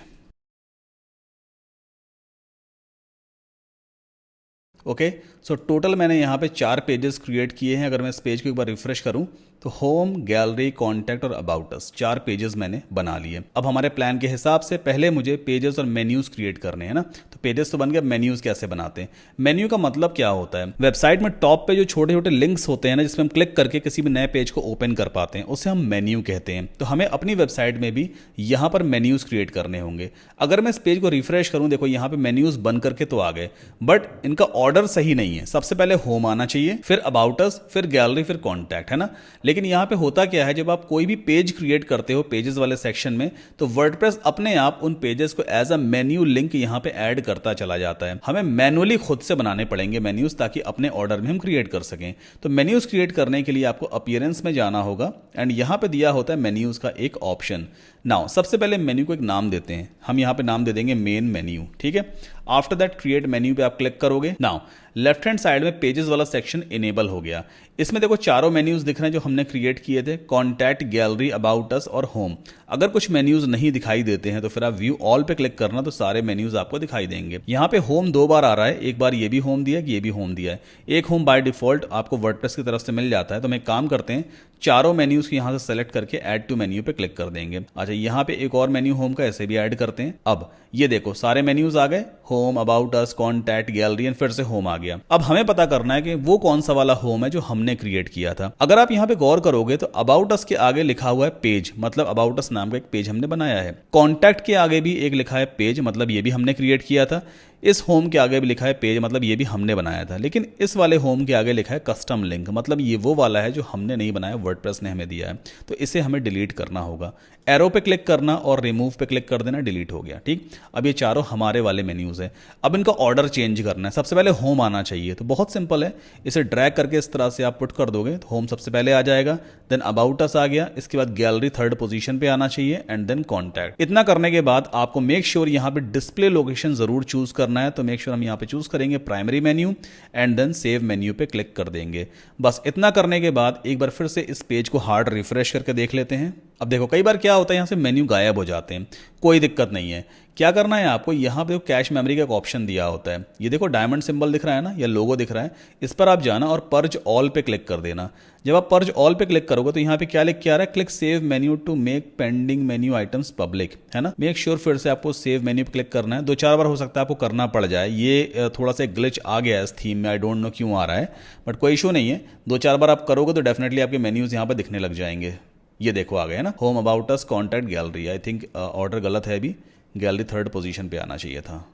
Okay, so total मैंने यहाँ पे 4 पेजेस क्रिएट किए हैं। अगर मैं इस पेज को एक बार रिफ्रेश करूँ तो होम, गैलरी, कॉन्टैक्ट और अबाउट अस 4 पेजेस मैंने बना लिए। अब हमारे प्लान के हिसाब से पहले मुझे पेजेस और मेन्यूज क्रिएट करने हैं ना, तो पेजेस तो बन गया, मेन्यूज कैसे बनाते हैं। मेन्यू का मतलब क्या होता है, वेबसाइट में टॉप पे जो छोटे छोटे लिंक्स होते हैं ना, जिसमें हम क्लिक करके किसी भी नए पेज को ओपन कर पाते हैं, उसे हम मेन्यू कहते हैं। तो हमें अपनी वेबसाइट में भी यहाँ पर मेन्यूज क्रिएट करने होंगे। अगर मैं इस पेज को रिफ्रेश करूँ, देखो यहाँ पे मेन्यूज बन करके तो आ गए, बट इनका ऑर्डर सही नहीं है। सबसे पहले होम आना चाहिए, फिर अबाउट अस, फिर गैलरी, फिर कॉन्टैक्ट, है ना। लेकिन यहाँ पे होता क्या है, जब आप कोई भी पेज क्रिएट करते हो पेजेस वाले सेक्शन में, तो वर्डप्रेस अपने आप उन पेजेस को एज अ मेन्यू लिंक यहाँ पे ऐड करता चला जाता है। हमें मैनुअली खुद से बनाने पड़ेंगे मेन्यूज, ताकि अपने ऑर्डर में हम क्रिएट कर सकें। तो मेन्यूज क्रिएट करने के लिए आपको अपीयरेंस में जाना होगा एंड यहाँ पे दिया होता है मेन्यूज का एक ऑप्शन। नाउ सबसे पहले मेन्यू को एक नाम देते हैं, हम यहाँ पे नाम दे देंगे मेन मेन्यू। ठीक है, आफ्टर दैट क्रिएट मेन्यू पे आप क्लिक करोगे। नाउ लेफ्ट हैंड साइड में पेजेस वाला सेक्शन इनेबल हो गया। इसमें देखो चारों मेन्यूज दिख रहे हैं जो हमने क्रिएट किए थे, कॉन्टैक्ट, गैलरी, अबाउट अस और होम। अगर कुछ मेन्यूज नहीं दिखाई देते हैं तो फिर आप व्यू ऑल पे क्लिक करना, तो सारे मेन्यूज आपको दिखाई देंगे। यहाँ पे होम 2 बार आ रहा है, एक बार ये भी होम दिया है, ये भी होम दिया है। एक होम बाय डिफॉल्ट आपको वर्डप्रेस की तरफ से मिल जाता है। तो हम एक काम करते हैं, चारों मेन्यूज को यहाँ से सेलेक्ट करके ऐड टू मेन्यू पे क्लिक कर देंगे। अच्छा, यहाँ पे एक और मेन्यू होम का ऐसे भी ऐड करते हैं। अब ये देखो सारे मेन्यूज आ गए, home, about us, contact, gallery and फिर से होम आ गया। अब हमें पता करना है कि वो कौन सा वाला होम है जो हमने क्रिएट किया था। अगर आप यहाँ पे गौर करोगे तो अबाउट अस के आगे लिखा हुआ है पेज, मतलब अबाउट अस नाम का एक पेज हमने बनाया है। कॉन्टैक्ट के आगे भी एक लिखा है पेज, मतलब ये भी हमने क्रिएट किया था। इस होम के आगे भी लिखा है पेज, मतलब ये भी हमने बनाया था। लेकिन इस वाले होम के आगे लिखा है कस्टम लिंक, मतलब ये वो वाला है जो हमने नहीं बनाया, वर्डप्रेस ने हमें दिया है। तो इसे हमें डिलीट करना होगा। एरो पे क्लिक करना और रिमूव पे क्लिक कर देना, डिलीट हो गया। ठीक, अब ये चारों हमारे वाले मेन्यूज है। अब इनका ऑर्डर चेंज करना है। सबसे पहले होम आना चाहिए, तो बहुत सिंपल है, इसे ड्रैग करके इस तरह से आप पुट कर दोगे तो होम सबसे पहले आ जाएगा, देन अबाउट अस आ गया, इसके बाद गैलरी थर्ड पोजीशन पे आना चाहिए एंड देन कॉन्टैक्ट। इतना करने के बाद आपको मेक श्योर यहाँ पे डिस्प्ले लोकेशन जरूर चूज करना है। तो मेक श्योर हम यहाँ पे चूज करेंगे primary menu and then save menu पे क्लिक कर देंगे। बस इतना करने के बाद एक बार फिर से इस पेज को हार्ड रिफ्रेश करके देख लेते हैं। अब देखो कई बार क्या होता है, यहाँ से मेन्यू गायब हो जाते हैं, कोई दिक्कत नहीं है। क्या करना है आपको, यहाँ पे कैश मेमोरी का एक ऑप्शन दिया होता है, ये देखो डायमंड सिंबल दिख रहा है ना, या लोगो दिख रहा है, इस पर आप जाना और पर्ज ऑल पे क्लिक कर देना। जब आप पर्ज ऑल पे क्लिक करोगे तो यहाँ पे क्या लिख के आ रहा है, click save menu to make pending menu items public, है ना। मेक श्योर फिर से आपको सेव मेन्यू पे क्लिक करना है। 2-4 बार हो सकता है आपको करना पड़ जाए, ये थोड़ा सा ग्लिच आ गया है इस थीम में, आई डोंट नो क्यों आ रहा है, बट कोई इशू नहीं है। 2-4 बार आप करोगे तो डेफिनेटली आपके मेन्यूज यहाँ पे दिखने लग जाएंगे। ये देखो आ गए ना, home, about us, contact, gallery. I think order गलत है, अभी गैलरी थर्ड पोजीशन पे आना चाहिए था।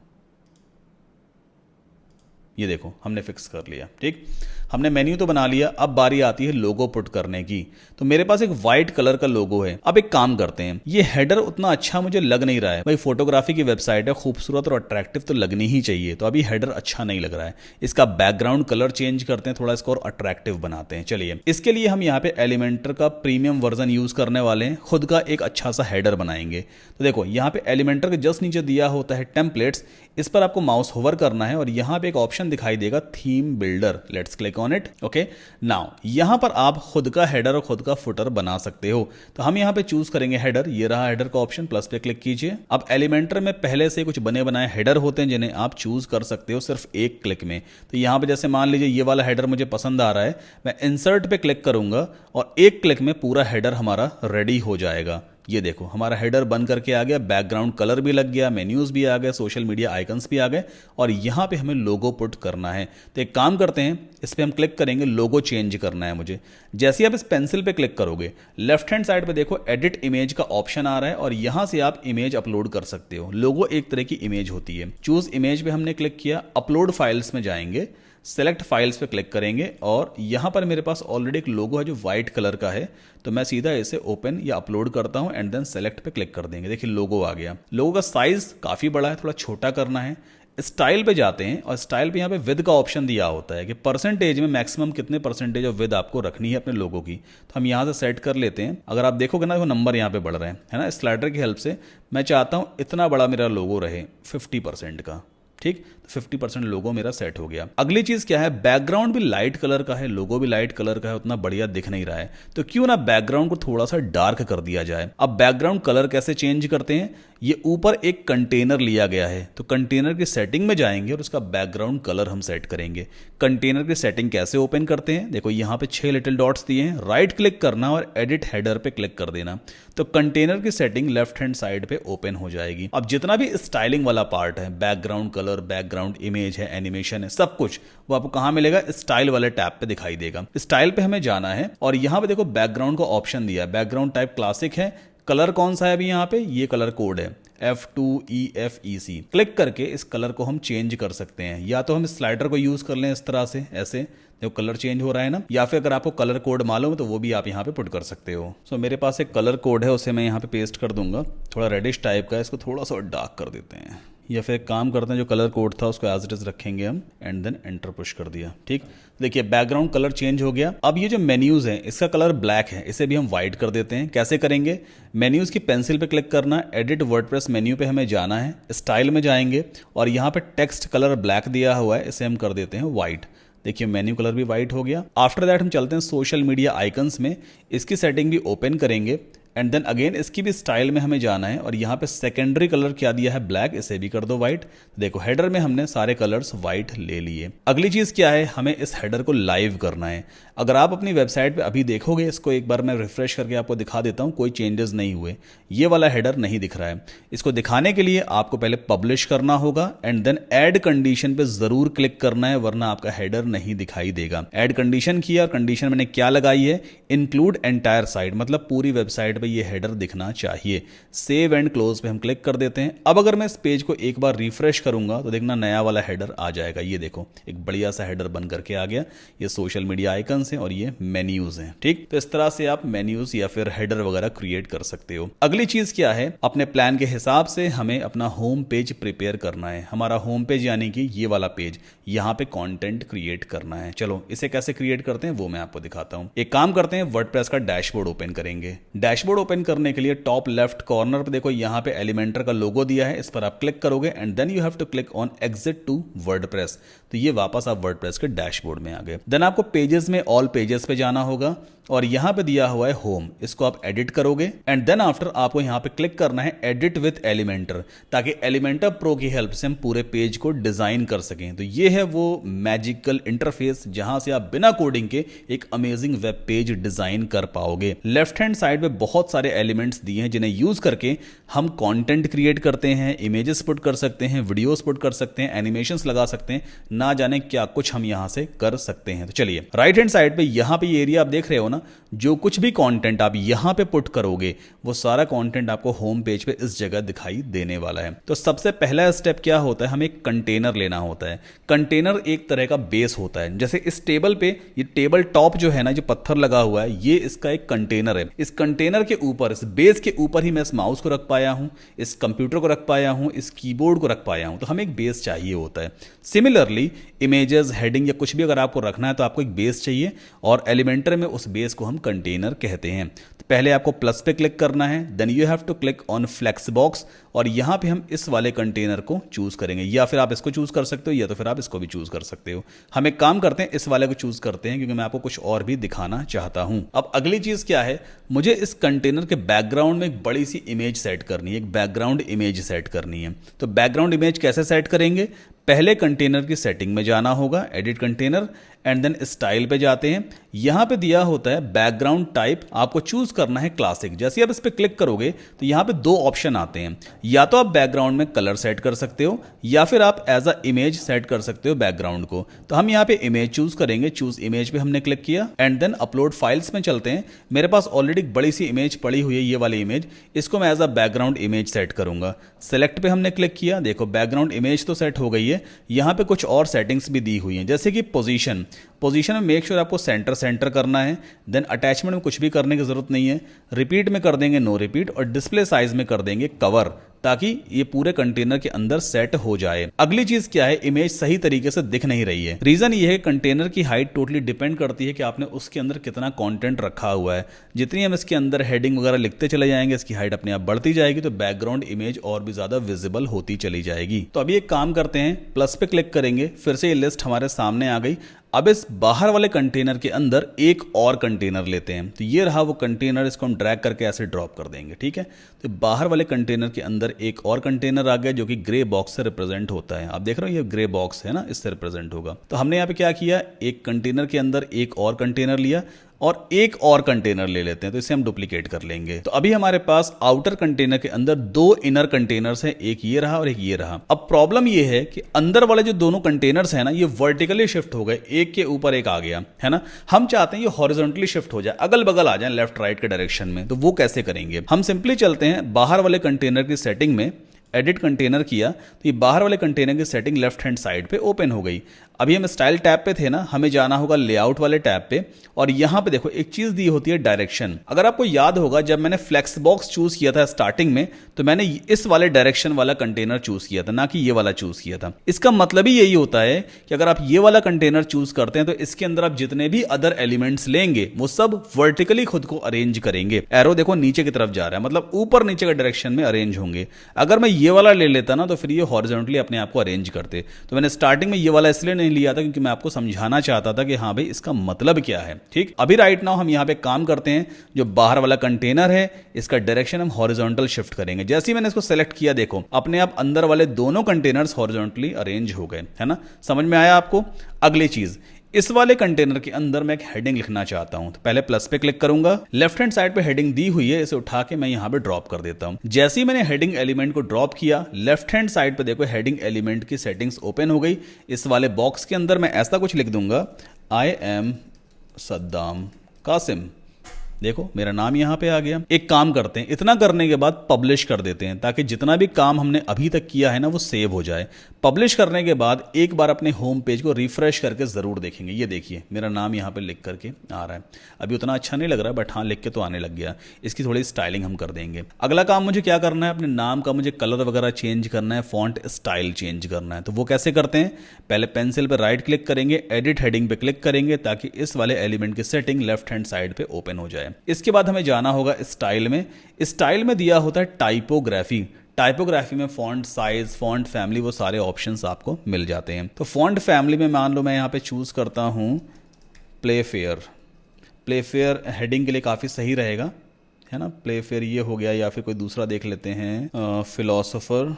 ये देखो हमने फिक्स कर लिया। ठीक, हमने मेन्यू तो बना लिया, अब बारी आती है लोगो पुट करने की। तो मेरे पास एक व्हाइट कलर का लोगो है। अब एक काम करते हैं, ये हेडर उतना अच्छा मुझे लग नहीं रहा है भाई, फोटोग्राफी की वेबसाइट है, खूबसूरत और अट्रैक्टिव तो लगनी ही चाहिए। तो अभी हेडर अच्छा नहीं लग रहा है, इसका बैकग्राउंड कलर चेंज करते हैं, थोड़ा इसको और अट्रैक्टिव बनाते हैं। चलिए, इसके लिए हम यहाँ पे एलिमेंटर का प्रीमियम वर्जन यूज करने वाले हैं, खुद का एक अच्छा सा हेडर बनाएंगे। तो देखो यहाँ पे एलिमेंटर के जस्ट नीचे दिया होता है टेम्पलेट्स, इस पर आपको माउस होवर करना है और यहाँ पे एक ऑप्शन दिखाई देगा theme builder, let's click on it. Okay, now यहाँ पर आप खुद का हेडर और खुद का फुटर बना सकते हो। तो हम यहाँ पे चूज करेंगे हेडर, ये रहा हेडर का ऑप्शन, प्लस पे क्लिक कीजिए। अब एलिमेंटर में पहले से कुछ बने बनाए हेडर होते हैं जिन्हें आप चूज कर सकते हो सिर्फ एक क्लिक में। तो यहाँ पे जैसे मान लीजिए ये वाला हेडर मुझे पसंद आ रहा है, मैं इंसर्ट पे क्लिक करूंगा और एक क्लिक में पूरा हेडर हमारा रेडी हो जाएगा। ये देखो हमारा हेडर बन करके आ गया, बैकग्राउंड कलर भी लग गया, मेन्यूज भी आ गए, सोशल मीडिया आइकन्स भी आ गए और यहाँ पे हमें लोगो पुट करना है। तो एक काम करते हैं, इस पर हम क्लिक करेंगे, लोगो चेंज करना है मुझे। जैसे आप इस पेंसिल पे क्लिक करोगे, लेफ्ट हैंड साइड पे देखो एडिट इमेज का ऑप्शन आ रहा है और यहाँ से आप इमेज अपलोड कर सकते हो। लोगो एक तरह की इमेज होती है। चूज इमेज पे हमने क्लिक किया, अपलोड फाइल्स में जाएंगे, सेलेक्ट फाइल्स पे क्लिक करेंगे और यहाँ पर मेरे पास ऑलरेडी एक लोगो है जो व्हाइट कलर का है। तो मैं सीधा इसे ओपन या अपलोड करता हूँ एंड देन सेलेक्ट पे क्लिक कर देंगे। देखिए लोगो आ गया। लोगो का साइज काफ़ी बड़ा है, थोड़ा छोटा करना है। स्टाइल पे जाते हैं और स्टाइल पे यहाँ पे विद का ऑप्शन दिया होता है कि परसेंटेज में मैक्सिमम कितने परसेंटेज ऑफ विद आपको रखनी है अपने लोगो की। तो हम यहाँ से सेट कर लेते हैं। अगर आप देखोगे ना, वो नंबर यहाँ पे बढ़ रहे हैं, है ना। स्लाइडर की हेल्प से मैं चाहता हूँ इतना बड़ा मेरा लोगो रहे, 50% का। ठीक, तो 50% लोगो मेरा सेट हो गया। अगली चीज क्या है, बैकग्राउंड भी लाइट कलर का है, लोगो भी लाइट कलर का है, उतना बढ़िया दिख नहीं रहा है। तो क्यों ना बैकग्राउंड को थोड़ा सा डार्क कर दिया जाए। अब बैकग्राउंड कलर कैसे चेंज करते हैं, ये ऊपर एक कंटेनर लिया गया है, तो कंटेनर की सेटिंग में जाएंगे और उसका बैकग्राउंड कलर हम सेट करेंगे। कंटेनर की सेटिंग कैसे ओपन करते हैं, देखो यहाँ पे 6 लिटिल डॉट्स दिए हैं, राइट क्लिक करना और एडिट हेडर पे क्लिक कर देना। तो कंटेनर की सेटिंग लेफ्ट हैंड साइड पे ओपन हो जाएगी। अब जितना भी स्टाइलिंग वाला पार्ट है, बैकग्राउंड कलर, बैकग्राउंड इमेज है, एनिमेशन है, सब कुछ वो आपको कहाँ मिलेगा, स्टाइल वाले टैब पे दिखाई देगा। स्टाइल पे हमें जाना है और यहाँ पे देखो बैकग्राउंड का ऑप्शन दिया है, बैकग्राउंड टाइप क्लासिक है। कलर कौन सा है अभी यहाँ पे, ये कलर कोड है F2EFEC। क्लिक करके इस कलर को हम चेंज कर सकते हैं, या तो हम स्लाइडर को यूज कर लें इस तरह से, ऐसे देखो कलर चेंज हो रहा है ना, या फिर अगर आपको कलर कोड मालूम है तो वो भी आप यहाँ पे पुट कर सकते हो। सो मेरे पास एक कलर कोड है, उसे मैं यहाँ पे पेस्ट कर दूंगा, थोड़ा रेडिश टाइप का है, इसको थोड़ा सा डार्क कर देते हैं, या फिर एक काम करते हैं, जो कलर कोड था उसको एज इट इज रखेंगे हम एंड देन एंटर पुश कर दिया। ठीक, देखिए बैकग्राउंड कलर चेंज हो गया। अब ये जो मेन्यूज हैं इसका कलर ब्लैक है, इसे भी हम व्हाइट कर देते हैं। कैसे करेंगे? मेन्यूज की पेंसिल पे क्लिक करना, एडिट वर्डप्रेस मेन्यू पे हमें जाना है, स्टाइल में जाएंगे और यहाँ पे टेक्स्ट कलर ब्लैक दिया हुआ है, इसे हम कर देते हैं व्हाइट। देखिए मेन्यू कलर भी वाइट हो गया। आफ्टर दैट हम चलते हैं सोशल मीडिया आइकन्स में, इसकी सेटिंग भी ओपन करेंगे एंड देन अगेन इसकी भी स्टाइल में हमें जाना है और यहाँ पे सेकेंडरी कलर क्या दिया है, ब्लैक, इसे भी कर दो व्हाइट। देखो हेडर में हमने सारे कलर्स व्हाइट ले लिए। अगली चीज क्या है, हमें इस हेडर को लाइव करना है। अगर आप अपनी वेबसाइट पे अभी देखोगे, इसको एक बार मैं रिफ्रेश करके आपको दिखा देता हूँ, कोई चेंजेस नहीं हुए, ये वाला हेडर नहीं दिख रहा है। इसको दिखाने के लिए आपको पहले पब्लिश करना होगा एंड देन ऐड कंडीशन पे जरूर क्लिक करना है, वरना आपका हेडर नहीं दिखाई देगा। ऐड कंडीशन किया, कंडीशन मैंने क्या लगाई है, इंक्लूड एंटायर साइट, मतलब पूरी वेबसाइट पे ये हेडर दिखना चाहिए। सेव एंड क्लोज पे हम क्लिक कर देते हैं। अब अगर मैं इस पेज को एक बार रिफ्रेश करूंगा तो देखना नया वाला हेडर आ जाएगा। ये देखो एक बढ़िया सा हेडर बन करके आ गया। ये सोशल मीडिया आइकन्स हैं और ये मेन्यूज हैं। ठीक, तो इस तरह से आप मेन्यूज या फिर हेडर वगैरह क्रिएट कर सकते हो। अगली चीज क्या है, अपने प्लान के हिसाब से हमें अपना होम पेज प्रिपेयर करना है। हमारा होम पेज यानी कि ये वाला पेज, यहाँ पे कंटेंट क्रिएट करना है। चलो इसे कैसे क्रिएट करते हैं वो मैं आपको दिखाता हूं। एक काम करते हैं, वर्डप्रेस का डैशबोर्ड ओपन करेंगे। डैशबोर्ड ओपन करने के लिए टॉप लेफ्ट कॉर्नर पे देखो यहाँ पे एलिमेंटर का लोगो दिया है, इस पर आप क्लिक करोगे and then you have to click on exit to WordPress. तो ये वापस आप वर्डप्रेस के डैशबोर्ड में आ गए। देन आपको पेजेस में ऑल पेजेस पे जाना होगा और यहां पे दिया हुआ है होम, इसको आप एडिट करोगे एंड देन आफ्टर आपको यहां पे क्लिक करना है एडिट विद एलिमेंटर, ताकि एलिमेंटर प्रो की हेल्प से हम पूरे पेज को डिजाइन कर सकें। तो ये है वो मैजिकल इंटरफेस जहां से आप बिना कोडिंग के एक अमेजिंग वेब पेज डिजाइन कर पाओगे। लेफ्ट हैंड साइड पे बहुत सारे एलिमेंट्स दिए हैं जिन्हें यूज करके हम कंटेंट क्रिएट करते हैं, इमेजेस पुट कर सकते हैं, वीडियोस पुट कर सकते हैं, एनिमेशंस लगा सकते हैं, ना जाने क्या कुछ हम यहां से कर सकते हैं। तो चलिए राइट हैंड साइड पे यहां पे ये एरिया आप देख रहे हो ना, जो कुछ भी कंटेंट आप यहां पे पुट करोगे वो सारा कंटेंट आपको होम पेज पे इस जगह दिखाई देने वाला है। तो सबसे पहला स्टेप क्या होता है, हमें एक कंटेनर लेना होता है। कंटेनर एक तरह का बेस होता है। जैसे इस टेबल पे ये टेबल टॉप जो है ना, जो पत्थर लगा हुआ है, ये इसका एक कंटेनर है। इस कंटेनर के ऊपर, इस बेस के ऊपर ही मैं इस माउस को रख पाया हूं, इस कंप्यूटर को रख पाया हूं, इस कीबोर्ड को रख पाया हूं। तो हमें एक बेस चाहिए होता है। सिमिलरली इमेजेस, हेडिंग या कुछ भी अगर आपको रखना है तो आपको एक बेस चाहिए और एलिमेंटर में उस बेस को हम कंटेनर कहते हैं। तो पहले आपको प्लस पे क्लिक करना है, then you have to click on flex box और यहां पे हम इस वाले कंटेनर को चूज करेंगे, या फिर आप इसको चूज कर सकते हो या तो फिर आप इसको भी चूज कर सकते हो। हम एक काम करते हैं, इस वाले को चूज करते हैं क्योंकि मैं आपको कुछ और भी दिखाना चाहता हूं। अब अगली चीज क्या है, मुझे इस कंटेनर के बैकग्राउंड में एक बड़ी सी इमेज सेट करनी है, एक बैकग्राउंड इमेज सेट करनी है। तो बैकग्राउंड इमेज कैसे सेट करेंगे, पहले कंटेनर की सेटिंग में जाना होगा, edit container and then style पे जाते हैं। यहां पे दिया होता है बैकग्राउंड टाइप, आपको चूज करना है क्लासिक। जैसे आप इस पे क्लिक करोगे तो यहां पे दो ऑप्शन आते हैं, या तो आप बैकग्राउंड में कलर सेट कर सकते हो या फिर आप एज अ इमेज सेट कर सकते हो बैकग्राउंड को। तो हम यहां पे इमेज चूज करेंगे, चूज इमेज पे हमने क्लिक किया एंड देन अपलोड फाइल्स में चलते हैं। मेरे पास ऑलरेडी बड़ी सी इमेज पड़ी हुई है, ये वाली इमेज, इसको मैं as a background image set करूंगा। सेलेक्ट पे हमने क्लिक किया, देखो बैकग्राउंड इमेज तो सेट हो गई है। यहां पे कुछ और सेटिंग्स भी दी हुई हैं, जैसे कि पोजीशन में मेक श्योर आपको सेंटर करना है। देन अटैचमेंट में कुछ भी करने की जरूरत नहीं है, रिपीट में कर देंगे नो रिपीट और डिस्प्ले साइज में कर देंगे कवर, ताकि ये पूरे कंटेनर के अंदर सेट हो जाए। अगली चीज क्या है, इमेज सही तरीके से दिख नहीं रही है। रीजन ये है कंटेनर की हाइट टोटली डिपेंड करती है कि आपने उसके अंदर कितना कंटेंट रखा हुआ है। जितनी हम इसके अंदर हेडिंग वगैरह लिखते चले जाएंगे, इसकी हाइट अपने आप बढ़ती जाएगी, तो बैकग्राउंड इमेज और भी ज्यादा विजिबल होती चली जाएगी। तो अभी एक काम करते हैं, प्लस पे क्लिक करेंगे, फिर से ये लिस्ट हमारे सामने आ गई। अब इस बाहर वाले कंटेनर के अंदर एक और कंटेनर लेते हैं। तो ये रहा वो कंटेनर, इसको हम ड्रैग करके ऐसे ड्रॉप कर देंगे। ठीक है, तो बाहर वाले कंटेनर के अंदर एक और कंटेनर आ गया जो कि ग्रे बॉक्स से रिप्रेजेंट होता है। आप देख रहे हो ये ग्रे बॉक्स है ना, इससे रिप्रेजेंट होगा। तो हमने यहाँ पे क्या किया, एक कंटेनर के अंदर एक और कंटेनर लिया और एक और कंटेनर ले लेते हैं, तो इसे हम डुप्लीकेट कर लेंगे। तो अभी हमारे पास आउटर कंटेनर के अंदर दो इनर कंटेनर्स हैं, एक ये रहा और एक ये रहा। अब प्रॉब्लम ये है कि अंदर वाले जो दोनों कंटेनर्स हैं ना, ये वर्टिकली शिफ्ट हो गए, एक के ऊपर एक आ गया है ना। हम चाहते हैं ये हॉरिजॉन्टली शिफ्ट हो जाए, अगल बगल आ जाए लेफ्ट राइट के डायरेक्शन में। तो वो कैसे करेंगे, हम सिंपली चलते हैं बाहर वाले कंटेनर की सेटिंग में, एडिट कंटेनर किया तो ये बाहर वाले कंटेनर की सेटिंग लेफ्ट हैंड साइड पे ओपन हो गई। अभी हम स्टाइल टैब पे थे ना, हमें जाना होगा लेआउट वाले टैब पे, और यहाँ पे देखो एक चीज दी होती है डायरेक्शन। अगर आपको याद होगा जब मैंने फ्लेक्स बॉक्स चूज किया था स्टार्टिंग में, तो मैंने इस वाले डायरेक्शन वाला कंटेनर चूज किया था, ना कि ये वाला चूज किया था। इसका मतलब ही यही होता है कि अगर आप ये वाला कंटेनर चूज करते हैं तो इसके अंदर आप जितने भी अदर एलिमेंट्स लेंगे वो सब वर्टिकली खुद को अरेंज करेंगे। एरो देखो नीचे की तरफ जा रहा है, मतलब ऊपर नीचे के डायरेक्शन में अरेंज होंगे। अगर मैं ये वाला ले लेता ना तो फिर ये हॉरिजॉन्टली अपने आप को अरेंज करते। तो मैंने स्टार्टिंग में ये वाला इसलिए नहीं लिया था क्योंकि मैं आपको समझाना चाहता था कि हाँ भाई इसका मतलब क्या है। ठीक, अभी राइट नाउ हम यहाँ पे काम करते हैं। जो बाहर वाला कंटेनर है इसका डायरेक्शन हम हॉरिजॉन्टल शिफ्ट करेंगे। जैसे ही मैंने इसको सेलेक्ट किया, देखो अपने आप अंदर वाले दोनों कंटेनर्स हॉरिजॉन्टली अरेंज हो गए, है ना। समझ में आया आपको। अगली चीज, इस वाले कंटेनर के अंदर मैं एक हेडिंग लिखना चाहता हूं, तो पहले प्लस पे क्लिक करूंगा। लेफ्ट हैंड साइड पे हेडिंग दी हुई है, इसे उठा के मैं यहां पे ड्रॉप कर देता हूं। जैसे ही मैंने हेडिंग एलिमेंट को ड्रॉप किया, लेफ्ट हैंड साइड पे देखो हेडिंग एलिमेंट की सेटिंग्स ओपन हो गई। इस वाले बॉक्स के अंदर मैं ऐसा कुछ लिख दूंगा, आई एम सद्दाम कासिम। देखो मेरा नाम यहां पे आ गया। एक काम करते हैं, इतना करने के बाद पब्लिश कर देते हैं ताकि जितना भी काम हमने अभी तक किया है ना वो सेव हो जाए। पब्लिश करने के बाद एक बार अपने होम पेज को रिफ्रेश करके जरूर देखेंगे। ये देखिए मेरा नाम यहां पे लिख करके आ रहा है। अभी उतना अच्छा नहीं लग रहा बट हाँ लिख के तो आने लग गया। इसकी थोड़ी स्टाइलिंग हम कर देंगे। अगला काम मुझे क्या करना है, अपने नाम का मुझे कलर वगैरह चेंज करना है, फॉन्ट स्टाइल चेंज करना है। तो वो कैसे करते हैं, पहले पेंसिल पे राइट क्लिक करेंगे, एडिट हेडिंग पे क्लिक करेंगे ताकि इस वाले एलिमेंट की सेटिंग लेफ्ट हैंड साइड पे ओपन हो जाए। इसके बाद हमें जाना होगा स्टाइल में। स्टाइल में दिया होता है टाइपोग्राफी। टाइपोग्राफी में फॉन्ट साइज, फॉन्ट फैमिली, वो सारे ऑप्शंस आपको मिल जाते हैं। तो फॉन्ट फैमिली में मान लो मैं यहाँ पे चूज करता हूँ प्लेफेयर। प्लेफेयर हेडिंग के लिए काफ़ी सही रहेगा, है ना। प्लेफेयर ये हो गया, या फिर कोई दूसरा देख लेते हैं, फिलोसोफर।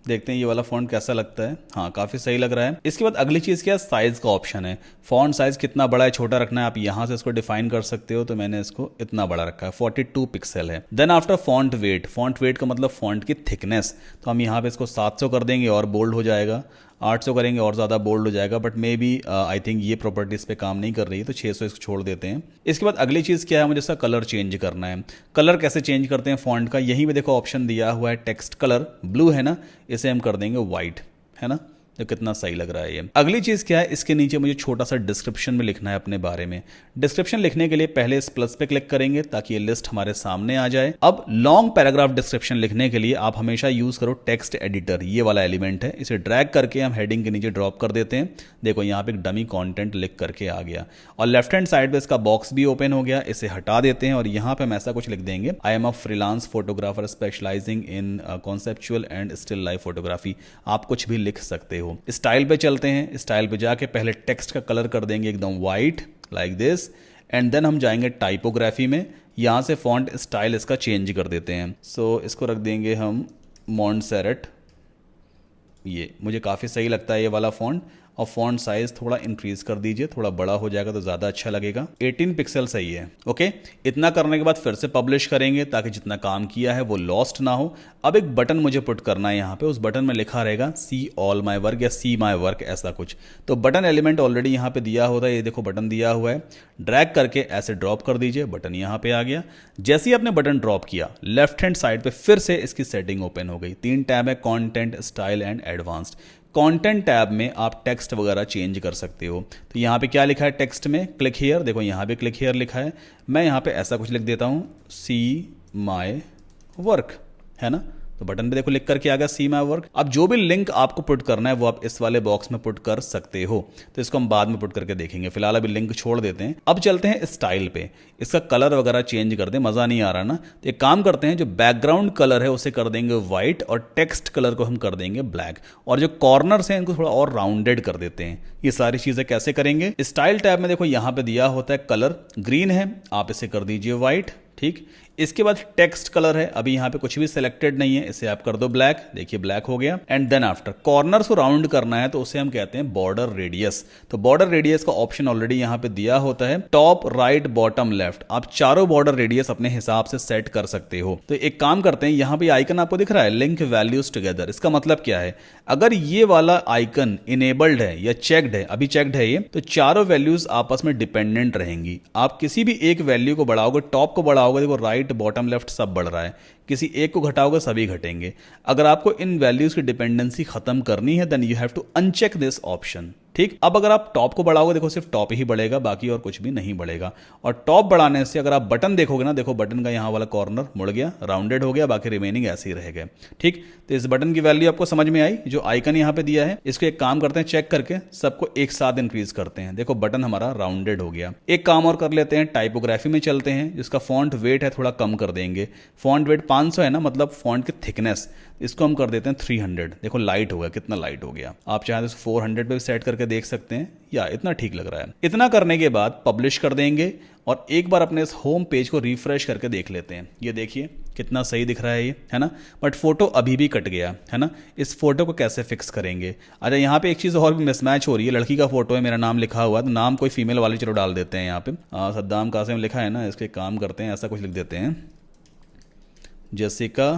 देखते हैं ये वाला फॉन्ट कैसा लगता है। हाँ काफ़ी सही लग रहा है। इसके बाद अगली चीज़ क्या है, साइज का ऑप्शन है। फॉन्ट साइज कितना बड़ा है छोटा रखना है, आप यहाँ से इसको डिफाइन कर सकते हो। तो मैंने इसको इतना बड़ा रखा है, 42 पिक्सल है। Then after font weight, font weight का मतलब फॉन्ट की थिकनेस। तो हम यहाँ पे इसको 700 कर देंगे और बोल्ड हो जाएगा। 800 करेंगे और ज़्यादा बोल्ड हो जाएगा, but maybe I think ये प्रॉपर्टीज़ पे काम नहीं कर रही है, तो 600 इसको छोड़ देते हैं। इसके बाद अगली चीज़ क्या है, मुझे इसका कलर चेंज करना है। कलर कैसे चेंज करते हैं फॉन्ट का, यहीं पे देखो ऑप्शन दिया हुआ है, टेक्स्ट कलर ब्लू है ना, इसे हम कर देंगे वाइट, है ना। तो कितना सही लग रहा है ये। अगली चीज़ क्या है, इसके नीचे मुझे छोटा सा डिस्क्रिप्शन में लिखना है अपने बारे में। डिस्क्रिप्शन लिखने के लिए पहले इस प्लस पे क्लिक करेंगे ताकि ये लिस्ट हमारे सामने आ जाए। अब लॉन्ग पैराग्राफ डिस्क्रिप्शन लिखने के लिए आप हमेशा यूज करो टेक्स्ट एडिटर। ये वाला एलिमेंट है, इसे ड्रैग करके हम हेडिंग के नीचे ड्रॉप कर देते हैं। देखो यहाँ पे एक डमी कॉन्टेंट लिख करके आ गया, और लेफ्ट हैंड साइड पे इसका बॉक्स भी ओपन हो गया। इसे हटा देते हैं और यहाँ पे हम ऐसा कुछ लिख देंगे, I am a freelance photographer specialising in conceptual and still life photography. आप कुछ भी लिख सकते हो। स्टाइल पे चलते हैं। स्टाइल पे जाके पहले टेक्स्ट का कलर कर देंगे एकदम white like this, and then हम जाएंगे टाइपोग्राफी में। यहाँ से फॉन्ट स्टाइल इसका चेंज कर देते हैं। सो इसको रख देंगे हम मॉन्टसेरेट। ये मुझे काफ़ी सही लगता है ये वाला फॉन्ट। और फॉन्ट साइज थोड़ा इंक्रीज कर दीजिए, थोड़ा बड़ा हो जाएगा तो ज़्यादा अच्छा लगेगा। 18 पिक्सल सही है। ओके, इतना करने के बाद फिर से पब्लिश करेंगे ताकि जितना काम किया है वो लॉस्ट ना हो। अब एक बटन मुझे पुट करना है यहाँ पे, उस बटन में लिखा रहेगा सी ऑल माई वर्क या सी माई वर्क, ऐसा कुछ। तो बटन एलिमेंट ऑलरेडी यहाँ पे दिया होता है, ये देखो बटन दिया हुआ है। ड्रैग करके ऐसे ड्रॉप कर दीजिए, बटन यहाँ पे आ गया। जैसे ही आपने बटन ड्रॉप किया, लेफ्ट हैंड साइड पे फिर से इसकी सेटिंग ओपन हो गई। 3 टैब है, content, style and advanced. Content tab में आप टेक्स्ट वगैरह चेंज कर सकते हो। तो यहाँ पे क्या लिखा है टेक्स्ट में, क्लिक हियर। देखो यहाँ पे क्लिक हियर लिखा है, मैं यहाँ पे ऐसा कुछ लिख देता हूँ, सी माई वर्क, है ना। तो बटन पे देखो लिख करके आ गया सी माई वर्क। अब जो भी लिंक आपको पुट करना है वो आप इस वाले बॉक्स में पुट कर सकते हो। तो इसको हम बाद में पुट करके देखेंगे, फिलहाल अभी लिंक छोड़ देते हैं। अब चलते हैं स्टाइल पे। इसका कलर वगैरह चेंज कर दें, मज़ा नहीं आ रहा ना। तो एक काम करते हैं, जो बैकग्राउंड कलर है उसे कर देंगे वाइट, और टेक्स्ट कलर को हम कर देंगे ब्लैक, और जो कॉर्नर्स हैं इनको थोड़ा और राउंडेड कर देते हैं। ये सारी चीज़ें कैसे करेंगे, स्टाइल टैब में देखो यहाँ पे दिया होता है कलर ग्रीन है, आप इसे कर दीजिए वाइट। ठीक, इसके बाद टेक्स्ट कलर है, अभी यहाँ पे कुछ भी सिलेक्टेड नहीं है, इसे आप कर दो ब्लैक। देखिए ब्लैक हो गया। एंड देन आफ्टर कॉर्नर्स को राउंड करना है तो उसे हम कहते हैं बॉर्डर रेडियस। तो बॉर्डर रेडियस का ऑप्शन ऑलरेडी यहाँ पे दिया होता है, टॉप, राइट, बॉटम, लेफ्ट। आप चारों बॉर्डर रेडियस अपने हिसाब से सेट कर सकते हो। तो एक काम करते हैं, यहाँ पे आइकन आपको दिख रहा है लिंक वैल्यूज टुगेदर। इसका मतलब क्या है, अगर ये वाला आइकन इनेबल्ड है या चेक्ड है, अभी चेक्ड है ये, तो चारों वैल्यूज आपस में डिपेंडेंट रहेंगी। आप किसी भी एक वैल्यू को बढ़ाओगे, टॉप को बढ़ाओगे, देखो राइट, बॉटम, लेफ्ट सब बढ़ रहा है। किसी एक को घटाओगे सभी घटेंगे। अगर आपको इन वैल्यूज की डिपेंडेंसी खत्म करनी है then you have to uncheck this option. ठीक। ठीक। अब अगर आप टॉप को बढ़ाओगे, देखो सिर्फ टॉप ही बढ़ेगा, बाकी और कुछ भी नहीं बढ़ेगा। और टॉप बढ़ाने से अगर आप बटन देखोगे ना, देखो बटन का यहाँ वाला कॉर्नर मुड़ गया, राउंडेड हो गया, बाकी रिमेनिंग ऐसे ही रह गए। ठीक। तो इस बटन की वैल्यू आपको समझ में आई, जो आइकन यहाँ पे दिया है इसको एक काम करते हैं, चेक करके सबको एक साथ इंक्रीज करते हैं। देखो बटन हमारा राउंडेड हो गया। एक काम और कर लेते हैं, टाइपोग्राफी में चलते हैं, जिसका फॉन्ट वेट है थोड़ा कम कर देंगे। फॉन्ट वेट 500 है ना, मतलब फॉन्ट की थिकनेस इसको हम कर देते हैं 300। देखो लाइट हो गया, कितना लाइट हो गया। आप चाहें तो 400 पे भी सेट करके देख सकते हैं, या इतना ठीक लग रहा है। इतना करने के बाद पब्लिश कर देंगे और एक बार अपने इस होम पेज को रिफ्रेश करके देख लेते हैं। ये देखिए कितना सही दिख रहा है ये, है ना। बट फोटो अभी भी कट गया है ना। इस फोटो को कैसे फिक्स करेंगे? अच्छा, यहाँ पे एक चीज़ और भी मिसमैच हो रही है। लड़की का फोटो है, मेरा नाम लिखा हुआ है, तो नाम कोई फीमेल वाली चलो डाल देते हैं। यहाँ पे सद्दाम कासिम लिखा है ना, इसके काम करते हैं, ऐसा कुछ लिख देते हैं, जेसिका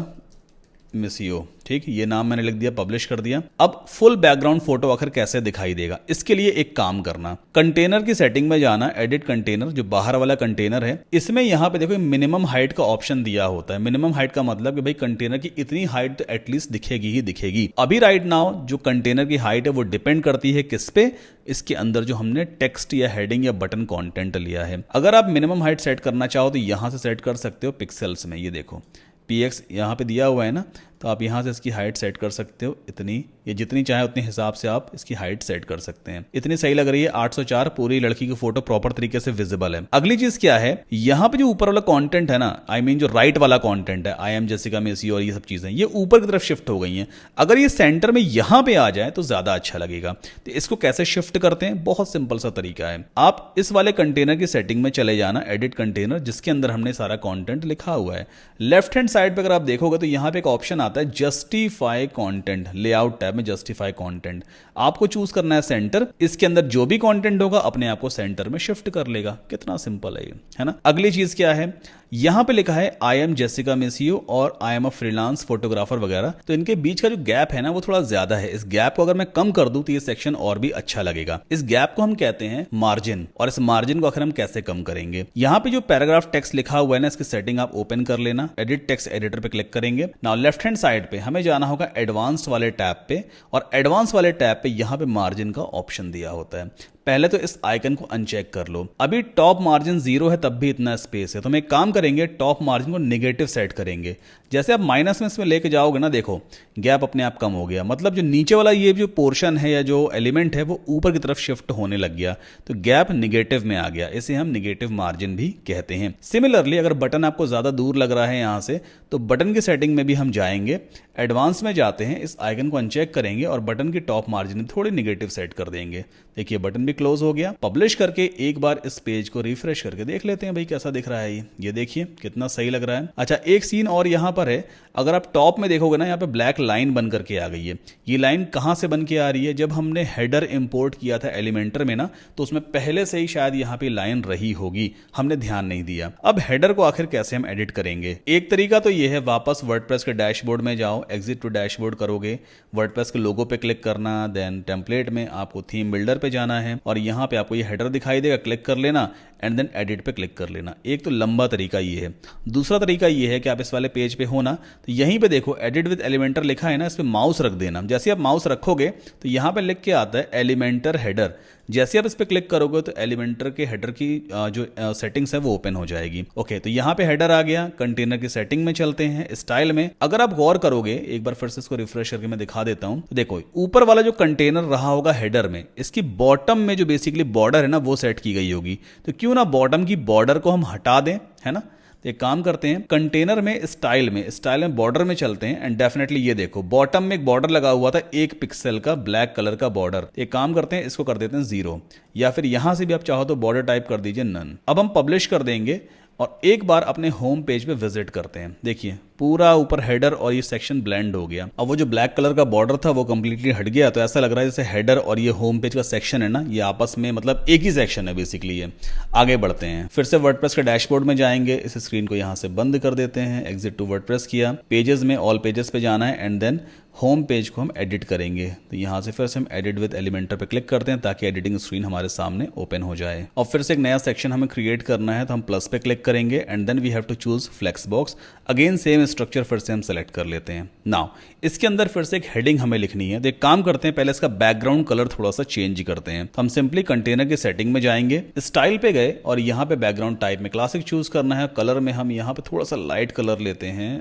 मिसियो। ठीक, ये नाम मैंने लिख दिया, पब्लिश कर दिया। अब फुल बैकग्राउंड फोटो आखिर कैसे दिखाई देगा, इसके लिए एक काम करना, कंटेनर की सेटिंग में जाना, एडिट कंटेनर, जो बाहर वाला कंटेनर है, इसमें यहाँ पे देखो मिनिमम हाइट का ऑप्शन दिया होता है। मिनिमम हाइट का मतलब कि भाई कंटेनर की इतनी हाइट तो एटलीस्ट दिखेगी ही दिखेगी। अभी राइट नाउ जो कंटेनर की हाइट है वो डिपेंड करती है किस पे, इसके अंदर जो हमने टेक्स्ट या हेडिंग या बटन कंटेंट लिया है। अगर आप मिनिमम हाइट सेट करना चाहो तो यहां से सेट कर सकते हो पिक्सल्स में। ये देखो px यहाँ पे दिया हुआ है ना, तो आप यहाँ से इसकी हाइट सेट कर सकते हो इतनी, ये जितनी चाहे उतने हिसाब से आप इसकी हाइट सेट कर सकते हैं। इतनी सही लग रही है, 804, पूरी लड़की की फोटो प्रॉपर तरीके से विजिबल है। अगली चीज क्या है, यहाँ पे जो ऊपर वाला कंटेंट है ना, आई मीन जो राइट वाला कंटेंट है, आई एम जेसिका मिसी और ये सब चीजें, ये ऊपर की तरफ शिफ्ट हो गई हैं। अगर ये सेंटर में यहाँ पे आ जाए तो ज्यादा अच्छा लगेगा। तो इसको कैसे शिफ्ट करते हैं, बहुत सिंपल सा तरीका है। आप इस वाले कंटेनर की सेटिंग में चले जाना, एडिट कंटेनर, जिसके अंदर हमने सारा कॉन्टेंट लिखा हुआ है। लेफ्ट हैंड साइड पर अगर आप देखोगे तो यहाँ पे एक ऑप्शन आता है जस्टिफाई कंटेंट, लेआउट टैब में जस्टिफाई कंटेंट, आपको चूज करना है सेंटर। इसके अंदर जो भी कंटेंट होगा अपने आप को सेंटर में शिफ्ट कर लेगा। कितना सिंपल है ये, है ना। अगली चीज क्या है, यहां पे लिखा है आई एम जेसिका मिसियो और I am a freelance photographer वगैरह, तो इनके बीच का जो गैप है ना वो थोड़ा ज्यादा है। इस गैप को अगर मैं कम कर दूं तो ये सेक्शन और भी अच्छा लगेगा। इस गैप को हम कहते हैं मार्जिन, और इस मार्जिन को आखिर हम कैसे कम करेंगे, यहां पे जो पैराग्राफ टेक्स्ट लिखा हुआ है ना, इसकी सेटिंग आप ओपन कर लेना, एडिट टेक्स्ट एडिटर पे क्लिक करेंगे। नाउ लेफ्ट हैंड साइड पे हमें जाना होगा एडवांस्ड वाले टैब पे, और एडवांस वाले टैब पे यहां पे मार्जिन का ऑप्शन दिया होता है। पहले तो इस आइकन को अनचेक कर लो। अभी टॉप मार्जिन 0 है तब भी इतना स्पेस है, तो हम एक काम करेंगे, टॉप मार्जिन को नेगेटिव सेट करेंगे। जैसे आप माइनस में इसमें लेके जाओगे ना, देखो गैप अपने आप कम हो गया, मतलब जो नीचे वाला ये जो पोर्शन है या जो एलिमेंट है वो ऊपर की तरफ शिफ्ट होने लग गया, तो गैप निगेटिव में आ गया। इसे हम निगेटिव मार्जिन भी कहते हैं। सिमिलरली अगर बटन आपको ज्यादा दूर लग रहा है यहां से, तो बटन की सेटिंग में भी हम जाएंगे, एडवांस में जाते हैं, इस आइकन को अनचेक करेंगे और बटन की टॉप मार्जिन थोड़ी निगेटिव सेट कर देंगे। देखिए बटन भी क्लोज हो गया। पब्लिश करके एक बार इस पेज को रिफ्रेश करके देख लेते हैं भाई कैसा दिख रहा है ये देखिए कितना सही लग रहा है। अच्छा, एक सीन और यहां पर है, अगर आप टॉप में देखोगे ना, यहाँ पे ब्लैक लाइन बन करके आ गई है। ये लाइन कहां से बन के आ रही है, जब हमने हेडर इंपोर्ट किया था एलिमेंटर में ना, तो उसमें पहले से ही शायद यहाँ पे लाइन रही होगी, हमने ध्यान नहीं दिया। अब हेडर को आखिर कैसे हम एडिट करेंगे, एक तरीका तो ये है, वापस वर्डप्रेस के डैशबोर्ड में जाओ, एग्जिट टू डैशबोर्ड करोगे, वर्डप्रेस के लोगो पे क्लिक करना, देन टेम्पलेट में आपको थीम बिल्डर पे जाना है और यहाँ पे आपको ये हेडर दिखाई देगा, क्लिक कर लेना एंड देन एडिट पे क्लिक कर लेना। एक तो लंबा तरीका ये है। दूसरा तरीका ये है कि आप इस वाले पेज पे हो ना, तो यहीं पे देखो एडिट विद एलिमेंटर लिखा है ना, इस पे माउस रख देना। जैसे आप माउस रखोगे तो यहाँ पे लिख के आता है एलिमेंटर हेडर, जैसे आप इस पे क्लिक करोगे तो एलिमेंटर के हेडर की जो सेटिंग्स है वो ओपन हो जाएगी। ओके, तो यहाँ पे हेडर आ गया। कंटेनर की सेटिंग में चलते हैं, स्टाइल में अगर आप गौर करोगे, एक बार फिर से इसको रिफ्रेश करके मैं दिखा देता हूं, तो देखो ऊपर वाला जो कंटेनर रहा होगा हेडर में, इसकी बॉटम में जो बेसिकली बॉर्डर है ना वो सेट की गई होगी। तो क्यों ना बॉटम की बॉर्डर को हम हटा दें, है ना। तो एक काम करते हैं, कंटेनर में स्टाइल में बॉर्डर में चलते हैं एंड डेफिनेटली ये देखो बॉटम में एक बॉर्डर लगा हुआ था 1 पिक्सल का ब्लैक कलर का बॉर्डर। एक काम करते हैं, इसको कर देते हैं 0, या फिर यहां से भी आप चाहो तो बॉर्डर टाइप कर दीजिए नन। अब हम पब्लिश कर देंगे और एक बार अपने होम पेज पे विजिट करते हैं। देखिए पूरा ऊपर हेडर और ये सेक्शन ब्लेंड हो गया। अब वो जो ब्लैक कलर का बॉर्डर था वो कंप्लीटली हट गया, तो ऐसा लग रहा है जैसे हेडर और ये होम पेज का सेक्शन है ना, ये आपस में मतलब एक ही सेक्शन है बेसिकली। ये आगे बढ़ते हैं, फिर से वर्डप्रेस के डैशबोर्ड में जाएंगे, इस स्क्रीन को यहाँ से बंद कर देते हैं, एग्जिट टू वर्डप्रेस किया, पेजेस में ऑल पेजेस पे जाना है एंड देन होम पेज को हम एडिट करेंगे। तो यहाँ से फिर से हम एडिट विद एलिमेंटर पे क्लिक करते हैं ताकि एडिटिंग स्क्रीन हमारे सामने ओपन हो जाए। और फिर से एक नया सेक्शन हमें क्रिएट करना है, तो हम प्लस पे क्लिक करेंगे and then we have to choose flex box. Again same structure फिर से हम सेलेक्ट कर लेते हैं। नाउ इसके अंदर फिर से एक हेडिंग हमें लिखनी है। तो एक काम करते हैं, पहले इसका बैकग्राउंड कलर थोड़ा सा चेंज करते हैं। तो हम सिंपली कंटेनर की सेटिंग में जाएंगे, स्टाइल पे गए और यहाँ पे बैकग्राउंड टाइप में क्लासिक चूज करना है। कलर में हम यहाँ पे थोड़ा सा लाइट कलर लेते हैं,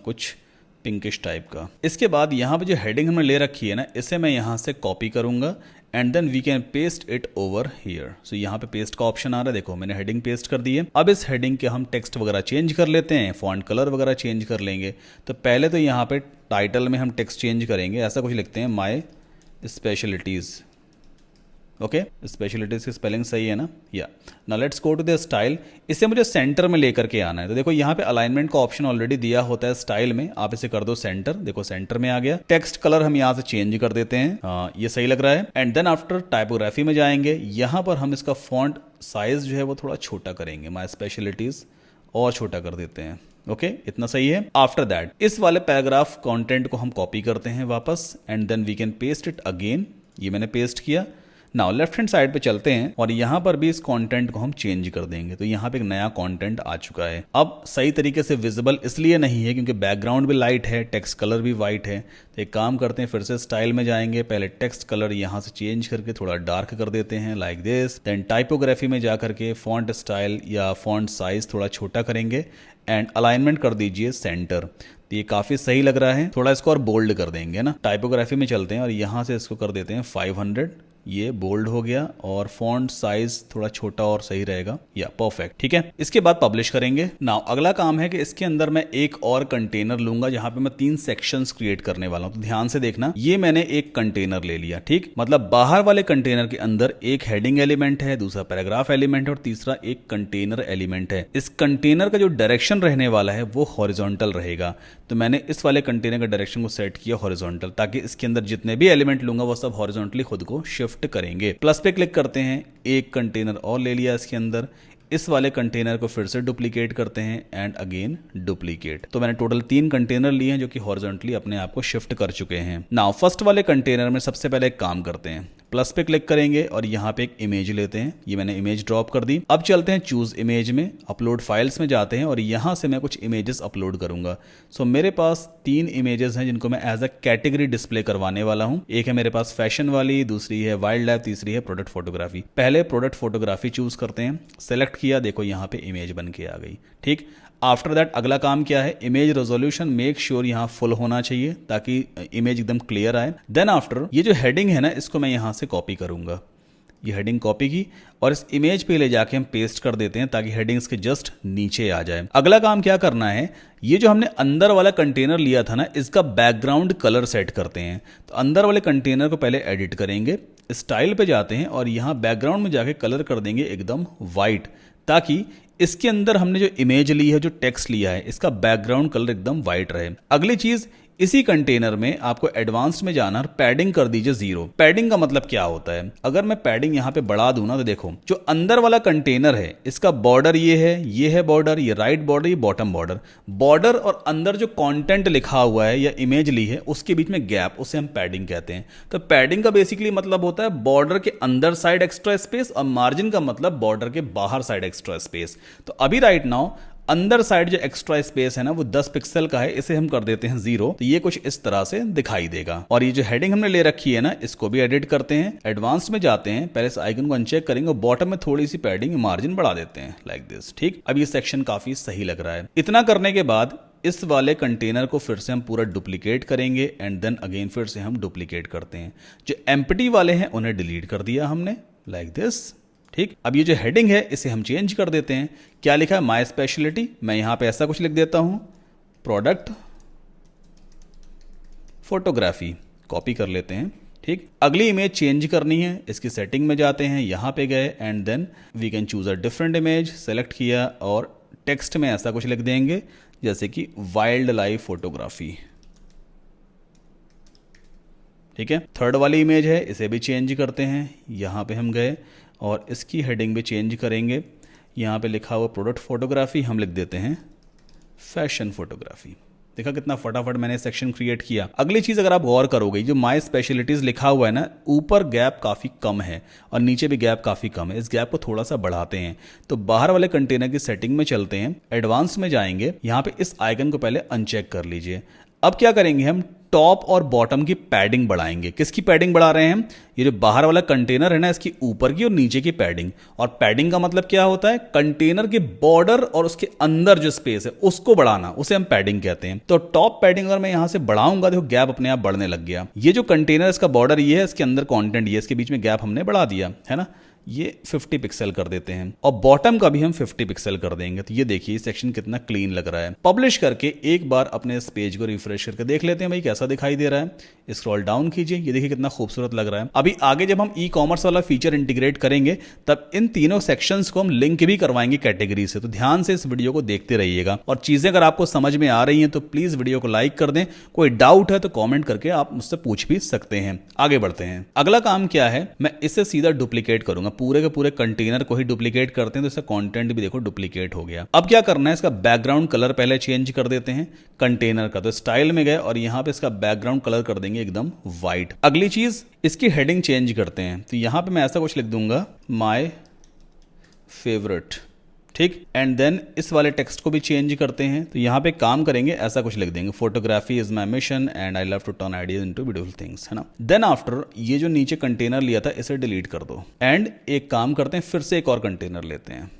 कुछ पिंकिश टाइप का। इसके बाद यहाँ पे जो हेडिंग हमने ले रखी है ना, इसे मैं यहाँ से कॉपी करूंगा and then we can paste it over here. So यहाँ पे पेस्ट का ऑप्शन आ रहा है, देखो मैंने हेडिंग पेस्ट कर दी है। अब इस हेडिंग के हम टेक्स्ट वगैरह चेंज कर लेते हैं, फॉन्ट कलर वगैरह चेंज कर लेंगे। तो पहले तो यहाँ पे टाइटल में हम टेक्स्ट चेंज करेंगे, ऐसा कुछ लिखते हैं, माई स्पेशलिटीज़। ओके, स्पेशलिटीज की स्पेलिंग सही है ना? या now let's go to the style. इसे मुझे सेंटर में लेकर के आना है। तो देखो यहाँ पे अलाइनमेंट का ऑप्शन ऑलरेडी दिया होता है स्टाइल में, आप इसे कर दो सेंटर। देखो सेंटर में आ गया। टेक्स्ट कलर हम यहाँ से चेंज कर देते हैं, ये सही लग रहा है। एंड देन आफ्टर टाइपोग्राफी में जाएंगे, यहाँ पर हम इसका फॉन्ट साइज जो है वो थोड़ा छोटा करेंगे, माई स्पेशलिटीज और छोटा कर देते हैं। ओके, इतना सही है। आफ्टर दैट इस वाले पैराग्राफ कंटेंट को हम कॉपी करते हैं वापस and then we can paste it again. ये मैंने पेस्ट किया। नाउ लेफ्ट हैंड साइड पे चलते हैं और यहाँ पर भी इस कंटेंट को हम चेंज कर देंगे। तो यहाँ पे एक नया कंटेंट आ चुका है। अब सही तरीके से विजिबल इसलिए नहीं है क्योंकि बैकग्राउंड भी लाइट है, टेक्स्ट कलर भी वाइट है। तो एक काम करते हैं, फिर से स्टाइल में जाएंगे, पहले टेक्स्ट कलर यहाँ से चेंज करके थोड़ा डार्क कर देते हैं लाइक दिस। देन टाइपोग्राफी में जा करके फॉन्ट स्टाइल या फॉन्ट साइज थोड़ा छोटा करेंगे एंड अलाइनमेंट कर दीजिए सेंटर। तो ये काफी सही लग रहा है। थोड़ा इसको और बोल्ड कर देंगे ना। टाइपोग्राफी में चलते हैं और यहाँ से इसको कर देते हैं 500। ये बोल्ड हो गया और फॉन्ट साइज थोड़ा छोटा और सही रहेगा। या परफेक्ट, ठीक है। इसके बाद पब्लिश करेंगे। नाउ अगला काम है कि इसके अंदर मैं एक और कंटेनर लूंगा जहां पे मैं 3 सेक्शंस क्रिएट करने वाला हूं। तो ध्यान से देखना, ये मैंने एक कंटेनर ले लिया, ठीक। मतलब बाहर वाले कंटेनर के अंदर एक हेडिंग एलिमेंट है, दूसरा पैराग्राफ एलिमेंट है और तीसरा एक कंटेनर एलिमेंट है। इस कंटेनर का जो डायरेक्शन रहने वाला है वो हॉरिजॉन्टल रहेगा। तो मैंने इस वाले कंटेनर का डायरेक्शन को सेट किया हॉरिजॉन्टल, ताकि इसके अंदर जितने भी एलिमेंट लूंगा वो सब हॉरिजॉन्टली खुद को शिफ्ट करेंगे। प्लस पे क्लिक करते हैं, एक कंटेनर और ले लिया इसके अंदर। इस वाले कंटेनर को फिर से डुप्लीकेट करते हैं एंड अगेन डुप्लीकेट। तो मैंने टोटल 3 कंटेनर लिए हैं जो कि हॉरिजॉन्टली अपने आप को शिफ्ट कर चुके हैं। नाउ फर्स्ट वाले कंटेनर में सबसे पहले एक काम करते हैं, प्लस पे क्लिक करेंगे और यहाँ पे एक इमेज लेते हैं। ये मैंने इमेज ड्रॉप कर दी। अब चलते हैं चूज इमेज में, अपलोड फाइल्स में जाते हैं और यहाँ से मैं कुछ इमेजेस अपलोड करूंगा। सो मेरे पास 3 इमेजेस हैं जिनको मैं एज अ कैटेगरी डिस्प्ले करवाने वाला हूँ। एक है मेरे पास फैशन वाली, दूसरी है वाइल्ड लाइफ, तीसरी है प्रोडक्ट फोटोग्राफी। पहले प्रोडक्ट फोटोग्राफी चूज करते हैं, सेलेक्ट किया, देखो यहाँ पे इमेज बन के आ गई, ठीक। आफ्टर दैट अगला काम क्या है, इमेज रेजोल्यूशन मेक श्योर यहाँ फुल होना चाहिए ताकि इमेज एकदम क्लियर आए। देन आफ्टर ये जो हेडिंग है ना, इसको मैं यहाँ से कॉपी करूंगा। ये हेडिंग कॉपी की और इस इमेज पे ले जाके हम पेस्ट कर देते हैं ताकि हेडिंग्स के जस्ट नीचे आ जाए। अगला काम क्या करना है, ये जो हमने अंदर वाला कंटेनर लिया था ना, इसका बैकग्राउंड कलर सेट करते हैं। तो अंदर वाले कंटेनर को पहले एडिट करेंगे, स्टाइल पे जाते हैं और यहाँ बैकग्राउंड में जाके कलर कर देंगे एकदम वाइट, ताकि इसके अंदर हमने जो इमेज ली है, जो टेक्स्ट लिया है, इसका बैकग्राउंड कलर एकदम वाइट रहे। अगली चीज, इसी कंटेनर में आपको एडवांस्ड में जाना और पैडिंग कर दीजिए 0। पैडिंग का मतलब क्या होता है, अगर मैं पैडिंग यहाँ पे बढ़ा दूं ना, तो देखो जो अंदर वाला कंटेनर है इसका बॉर्डर ये है बॉर्डर, ये राइट बॉर्डर, ये बॉटम बॉर्डर। बॉर्डर और अंदर जो कंटेंट लिखा हुआ है या इमेज ली है उसके बीच में गैप, उसे हम पैडिंग कहते हैं। तो पैडिंग का बेसिकली मतलब होता है बॉर्डर के अंदर साइड एक्स्ट्रा स्पेस और मार्जिन का मतलब बॉर्डर के बाहर साइड एक्स्ट्रा स्पेस। तो अभी राइट नाउ अंदर साइड जो एक्स्ट्रा स्पेस है ना वो 10 पिक्सल का है, इसे हम कर देते हैं 0। तो ये कुछ इस तरह से दिखाई देगा। और ये जो हेडिंग हमने ले रखी है ना, इसको भी एडिट करते हैं। एडवांस में जाते हैं, पहले इस आइकन को अनचेक करेंगे और बॉटम में थोड़ी सी पैडिंग मार्जिन बढ़ा देते हैं लाइक दिस, ठीक। अब ये सेक्शन काफी सही लग रहा है। इतना करने के बाद इस वाले कंटेनर को फिर से हम पूरा डुप्लीकेट करेंगे एंड देन अगेन फिर से हम डुप्लीकेट करते हैं। जो एम्प्टी वाले हैं उन्हें डिलीट कर दिया हमने लाइक दिस, ठीक। अब ये जो हेडिंग है इसे हम चेंज कर देते हैं। क्या लिखा है, माय स्पेशलिटी, मैं यहां पे ऐसा कुछ लिख देता हूं, प्रोडक्ट फोटोग्राफी, कॉपी कर लेते हैं, ठीक। अगली इमेज चेंज करनी है, इसकी सेटिंग में जाते हैं, यहां पे गए and then we can choose a different image, select किया और टेक्स्ट में ऐसा कुछ लिख देंगे जैसे कि वाइल्ड लाइफ फोटोग्राफी, ठीक है। थर्ड वाली इमेज है, इसे भी चेंज करते हैं, यहां पे हम गए और इसकी हेडिंग भी चेंज करेंगे। यहाँ पे लिखा हुआ प्रोडक्ट फोटोग्राफी, हम लिख देते हैं फैशन फोटोग्राफी, देखा कितना फटाफट मैंने सेक्शन क्रिएट किया। अगली चीज अगर आप गौर करोगे, जो माय स्पेशलिटीज लिखा हुआ है ना, ऊपर गैप काफी कम है और नीचे भी गैप काफी कम है। इस गैप को थोड़ा सा बढ़ाते हैं। तो बाहर वाले कंटेनर की सेटिंग में चलते हैं, एडवांस में जाएंगे, यहाँ पे इस आइकन को पहले अनचेक कर लीजिए। अब क्या करेंगे, हम टॉप और बॉटम की पैडिंग बढ़ाएंगे। किसकी पैडिंग बढ़ा रहे हैं हम? ये जो बाहर वाला कंटेनर है ना, इसकी ऊपर की और नीचे की पैडिंग। और पैडिंग का मतलब क्या होता है? कंटेनर के बॉर्डर और उसके अंदर जो स्पेस है उसको बढ़ाना, उसे हम पैडिंग कहते हैं। तो टॉप पैडिंग अगर मैं यहां से बढ़ाऊंगा, देखो गैप अपने आप बढ़ने लग गया। ये जो कंटेनर इसका बॉर्डर ये है, इसके अंदर कंटेंट ये, इसके बीच में गैप हमने बढ़ा दिया है ना। ये 50 पिक्सल कर देते हैं और बॉटम का भी हम 50 पिक्सल कर देंगे। तो ये देखिए सेक्शन कितना क्लीन लग रहा है। पब्लिश करके एक बार अपने इस पेज को रिफ्रेश करके देख लेते हैं भाई कैसा दिखाई दे रहा है। स्क्रॉल डाउन कीजिए, ये देखिए कितना खूबसूरत लग रहा है। अभी आगे जब हम ई कॉमर्स वाला फीचर इंटीग्रेट करेंगे तब इन तीनों सेक्शंस को हम लिंक भी करवाएंगे कैटेगरी से। तो ध्यान से इस वीडियो को देखते रहिएगा और चीजें अगर आपको समझ में आ रही हैं तो प्लीज वीडियो को लाइक कर दें। कोई डाउट है तो कॉमेंट करके आप मुझसे पूछ भी सकते हैं। आगे बढ़ते हैं। अगला काम क्या है, मैं इसे सीधा डुप्लीकेट करूंगा। पूरे के पूरे कंटेनर को ही डुप्लीकेट करते हैं तो इसका कंटेंट भी देखो डुप्लीकेट हो गया। अब क्या करना है, इसका बैकग्राउंड कलर पहले चेंज कर देते हैं कंटेनर का। तो स्टाइल में गए और यहां पे इसका बैकग्राउंड कलर कर देंगे एकदम व्हाइट। अगली चीज, इसकी हेडिंग चेंज करते हैं। तो यहां पे मैं ऐसा कुछ लिख दूंगा, माय फेवरेट, ठीक। एंड देन इस वाले टेक्स्ट को भी चेंज करते हैं। तो यहाँ पे काम करेंगे, ऐसा कुछ लिख देंगे, photography is my mission and I love to turn ideas into beautiful things, है ना। देन आफ्टर ये जो नीचे कंटेनर लिया था इसे डिलीट कर दो। एंड एक काम करते हैं, फिर से एक और कंटेनर लेते हैं।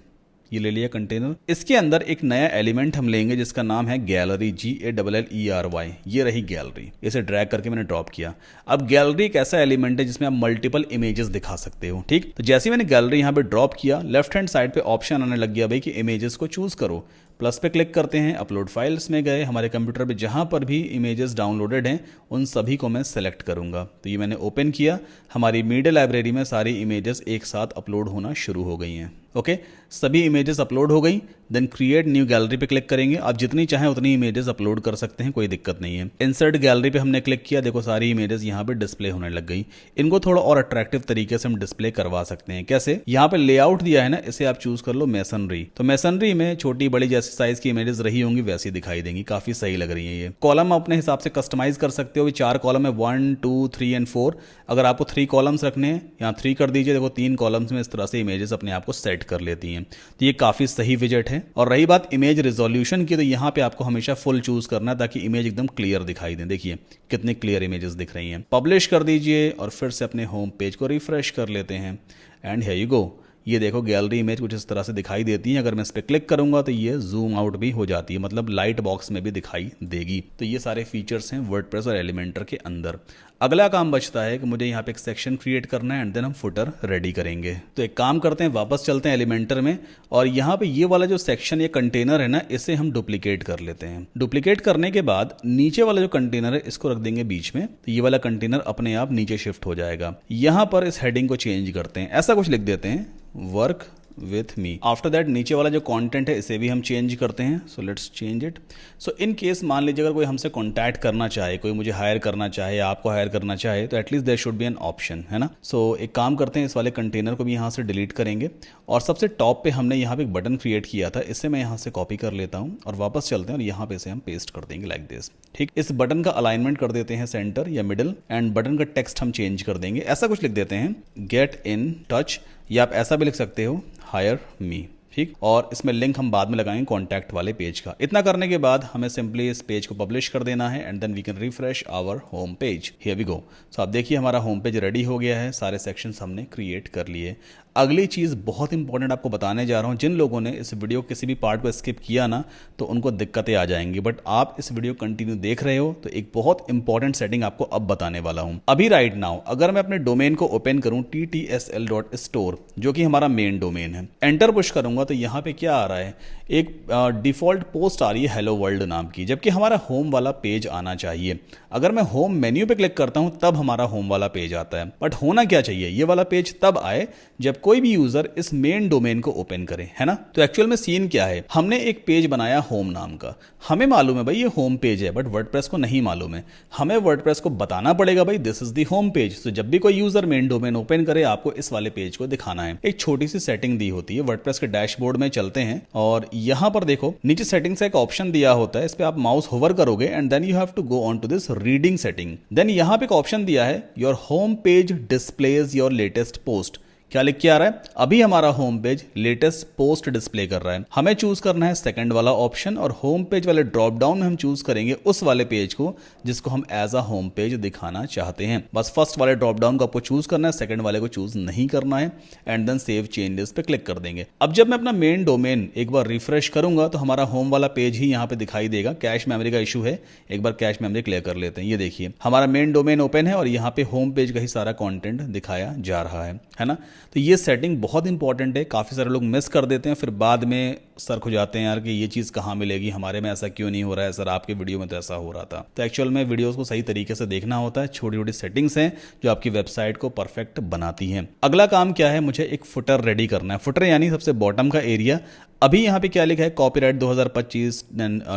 ये ले लिया कंटेनर। इसके अंदर एक नया एलिमेंट हम लेंगे जिसका नाम है गैलरी, GALLERY। ये रही गैलरी। इसे ड्रैग करके मैंने ड्रॉप किया। अब गैलरी एक ऐसा एलिमेंट है जिसमें आप मल्टीपल इमेजेस दिखा सकते हो, ठीक। तो जैसे ही मैंने गैलरी यहाँ पे ड्रॉप किया, लेफ्ट हैंड साइड पे ऑप्शन आने लग गया भाई कि इमेजेस को चूज करो। प्लस पे क्लिक करते हैं, अपलोड फाइल्स में गए, हमारे कंप्यूटर पे जहां पर भी इमेजेस डाउनलोडेड हैं उन सभी को मैं सेलेक्ट करूंगा। तो ये मैंने ओपन किया, हमारी मीडिया लाइब्रेरी में सारी इमेजेस एक साथ अपलोड होना शुरू हो गई हैं। ओके, सभी इमेजेस अपलोड हो गई। देन क्रिएट न्यू गैलरी पे क्लिक करेंगे। आप जितनी चाहें उतनी इमेजेस अपलोड कर सकते हैं, कोई दिक्कत नहीं है। इंसर्ट गैलरी पे हमने क्लिक किया, देखो सारी इमेजेस यहाँ पे डिस्प्ले होने लग गई। इनको थोड़ा और अट्रैक्टिव तरीके से हम डिस्प्ले करवा सकते हैं। कैसे? यहाँ पे लेआउट दिया है ना, इसे आप चूज कर लो मैसनरी। तो मैसनरी में छोटी बड़ी जैसे साइज की इमेजेस रही होंगी वैसी दिखाई देंगी, काफी सही लग रही है। ये कॉलम अपने हिसाब से कस्टमाइज कर सकते हो। 4 कॉलम है, 1 2 3 एंड 4। अगर आपको 3 कॉलम्स रखने हैं, यहाँ 3 कर दीजिए। देखो 3 कॉलम्स में इस तरह से इमेजेस अपने आप को सेट कर लेती हैं। तो ये काफी सही विजेट है। और रही बात इमेज रिजोल्यूशन की, तो यहाँ पे आपको हमेशा फुल चूज करना है ताकि इमेज एकदम क्लियर दिखाई दे। देखिए कितनी क्लियर इमेजेस दिख रही हैं। पब्लिश कर दीजिए और फिर से अपने होम पेज को रिफ्रेश कर लेते हैं। And here you go. ये देखो गैलरी इमेज कुछ इस तरह से दिखाई देती है। अगर मैं इस पर क्लिक करूंगा तो ये जूम आउट भी हो जाती है, मतलब लाइट बॉक्स में भी दिखाई देगी। तो ये सारे फीचर्स हैं वर्डप्रेस और एलिमेंटर के अंदर। अगला काम बचता है कि मुझे यहाँ पे एक सेक्शन क्रिएट करना है एंड देन हम फुटर रेडी करेंगे। तो एक काम करते हैं, वापस चलते हैं एलिमेंटर में और यहाँ पे ये वाला जो सेक्शन या कंटेनर है ना, इसे हम डुप्लीकेट कर लेते हैं। डुप्लीकेट करने के बाद नीचे वाला जो कंटेनर है इसको रख देंगे बीच में। तो ये वाला कंटेनर अपने आप नीचे शिफ्ट हो जाएगा। यहाँ पर इस हेडिंग को चेंज करते हैं, ऐसा कुछ लिख देते हैं, work with me. After that नीचे वाला जो कंटेंट है इसे भी हम चेंज करते हैं। So let's change it. So in case मान लीजिए अगर कोई हमसे कॉन्टैक्ट करना चाहे, कोई मुझे हायर करना चाहे, आपको हायर करना चाहे, तो at least there should be an option, है ना। सो एक काम करते हैं, इस वाले कंटेनर को भी यहाँ से डिलीट करेंगे और सबसे टॉप पे हमने यहाँ पे एक बटन क्रिएट किया था, इसे मैं यहाँ से कॉपी कर लेता हूँ और वापस चलते हैं और यहाँ पे इसे हम पेस्ट कर देंगे लाइक दिस, ठीक। इस बटन का अलाइनमेंट कर देते हैं सेंटर या मिडिल एंड बटन का टेक्स्ट हम चेंज कर देंगे। ऐसा कुछ लिख देते हैं, गेट इन टच, या आप ऐसा भी लिख सकते हो, हायर मी, ठीक। और इसमें लिंक हम बाद में लगाएंगे कॉन्टैक्ट वाले पेज का। इतना करने के बाद हमें सिंपली इस पेज को पब्लिश कर देना है and then we can refresh our home page. Here we go. So आप देखिए हमारा होम पेज रेडी हो गया है, सारे सेक्शंस हमने क्रिएट कर लिए। अगली चीज़ बहुत इंपॉर्टेंट आपको बताने जा रहा हूँ। जिन लोगों ने इस वीडियो किसी भी पार्ट को स्किप किया ना, तो उनको दिक्कतें आ जाएंगी, बट आप इस वीडियो कंटिन्यू देख रहे हो तो एक बहुत इंपॉर्टेंट सेटिंग आपको अब बताने वाला हूँ। अभी राइट नाउ अगर मैं अपने डोमेन को ओपन करूँ ttsl.store, जो कि हमारा मेन डोमेन है, एंटर पुश करूंगा तो यहाँ पे क्या आ रहा है, एक डिफॉल्ट पोस्ट आ रही है हेलो वर्ल्ड नाम की, जबकि हमारा होम वाला पेज आना चाहिए। अगर मैं होम मेन्यू पे क्लिक करता हूँ तब हमारा होम वाला पेज आता है, बट होना क्या चाहिए, ये वाला पेज तब आए जब कोई भी यूजर इस मेन डोमेन को ओपन करे, है ना। तो एक्चुअल में सीन क्या है, हमने एक पेज बनाया होम नाम का, हमें मालूम है भाई ये होम पेज है, बट वर्डप्रेस को नहीं मालूम है। हमें वर्डप्रेस को बताना पड़ेगा भाई this is the home page. तो जब भी कोई यूजर मेन डोमेन ओपन करे आपको इस वाले पेज को दिखाना है। एक छोटी सी सेटिंग दी होती है, वर्डप्रेस के डैशबोर्ड में चलते हैं और यहां पर देखो नीचे सेटिंग्स का एक ऑप्शन दिया होता है, इस पे आप माउस होवर करोगे and then you have to go on to this reading setting. Then यहां पे एक ऑप्शन दिया है your home page displays your latest post. क्या लिख के आ रहा है, अभी हमारा home page latest post display कर रहा है। हमें चूज करना है सेकंड वाला ऑप्शन और होम पेज वाले ड्रॉप डाउन में हम चूज करेंगे उस वाले पेज को जिसको हम एज अ होम पेज दिखाना चाहते हैं। बस फर्स्ट वाले ड्रॉप डाउन को आपको चूज करना है, सेकंड वाले को चूज नहीं करना है एंड देन सेव चेंजेस पे क्लिक कर देंगे। अब जब मैं अपना मेन डोमेन एक बार रिफ्रेश करूंगा तो हमारा होम वाला पेज ही यहाँ पे दिखाई देगा। कैश मेमोरी का इशू है, एक बार कैश मेमोरी क्लियर कर लेते हैं। ये देखिए हमारा मेन डोमेन ओपन है और यहाँ पे होम पेज का ही सारा कॉन्टेंट दिखाया जा रहा है ना। तो ये सेटिंग बहुत इंपॉर्टेंट है, काफ़ी सारे लोग मिस कर देते हैं, फिर बाद में सर खो जाते हैं यार कि ये चीज़ कहाँ मिलेगी, हमारे में ऐसा क्यों नहीं हो रहा है सर, आपके वीडियो में तो ऐसा हो रहा था। तो एक्चुअल में वीडियोस को सही तरीके से देखना होता है, छोटी छोटी सेटिंग्स हैं जो आपकी वेबसाइट को परफेक्ट बनाती हैं। अगला काम क्या है, मुझे एक फुटर रेडी करना है। फुटर यानी सबसे बॉटम का एरिया। अभी यहाँ पे क्या लिखा है, copyright 2025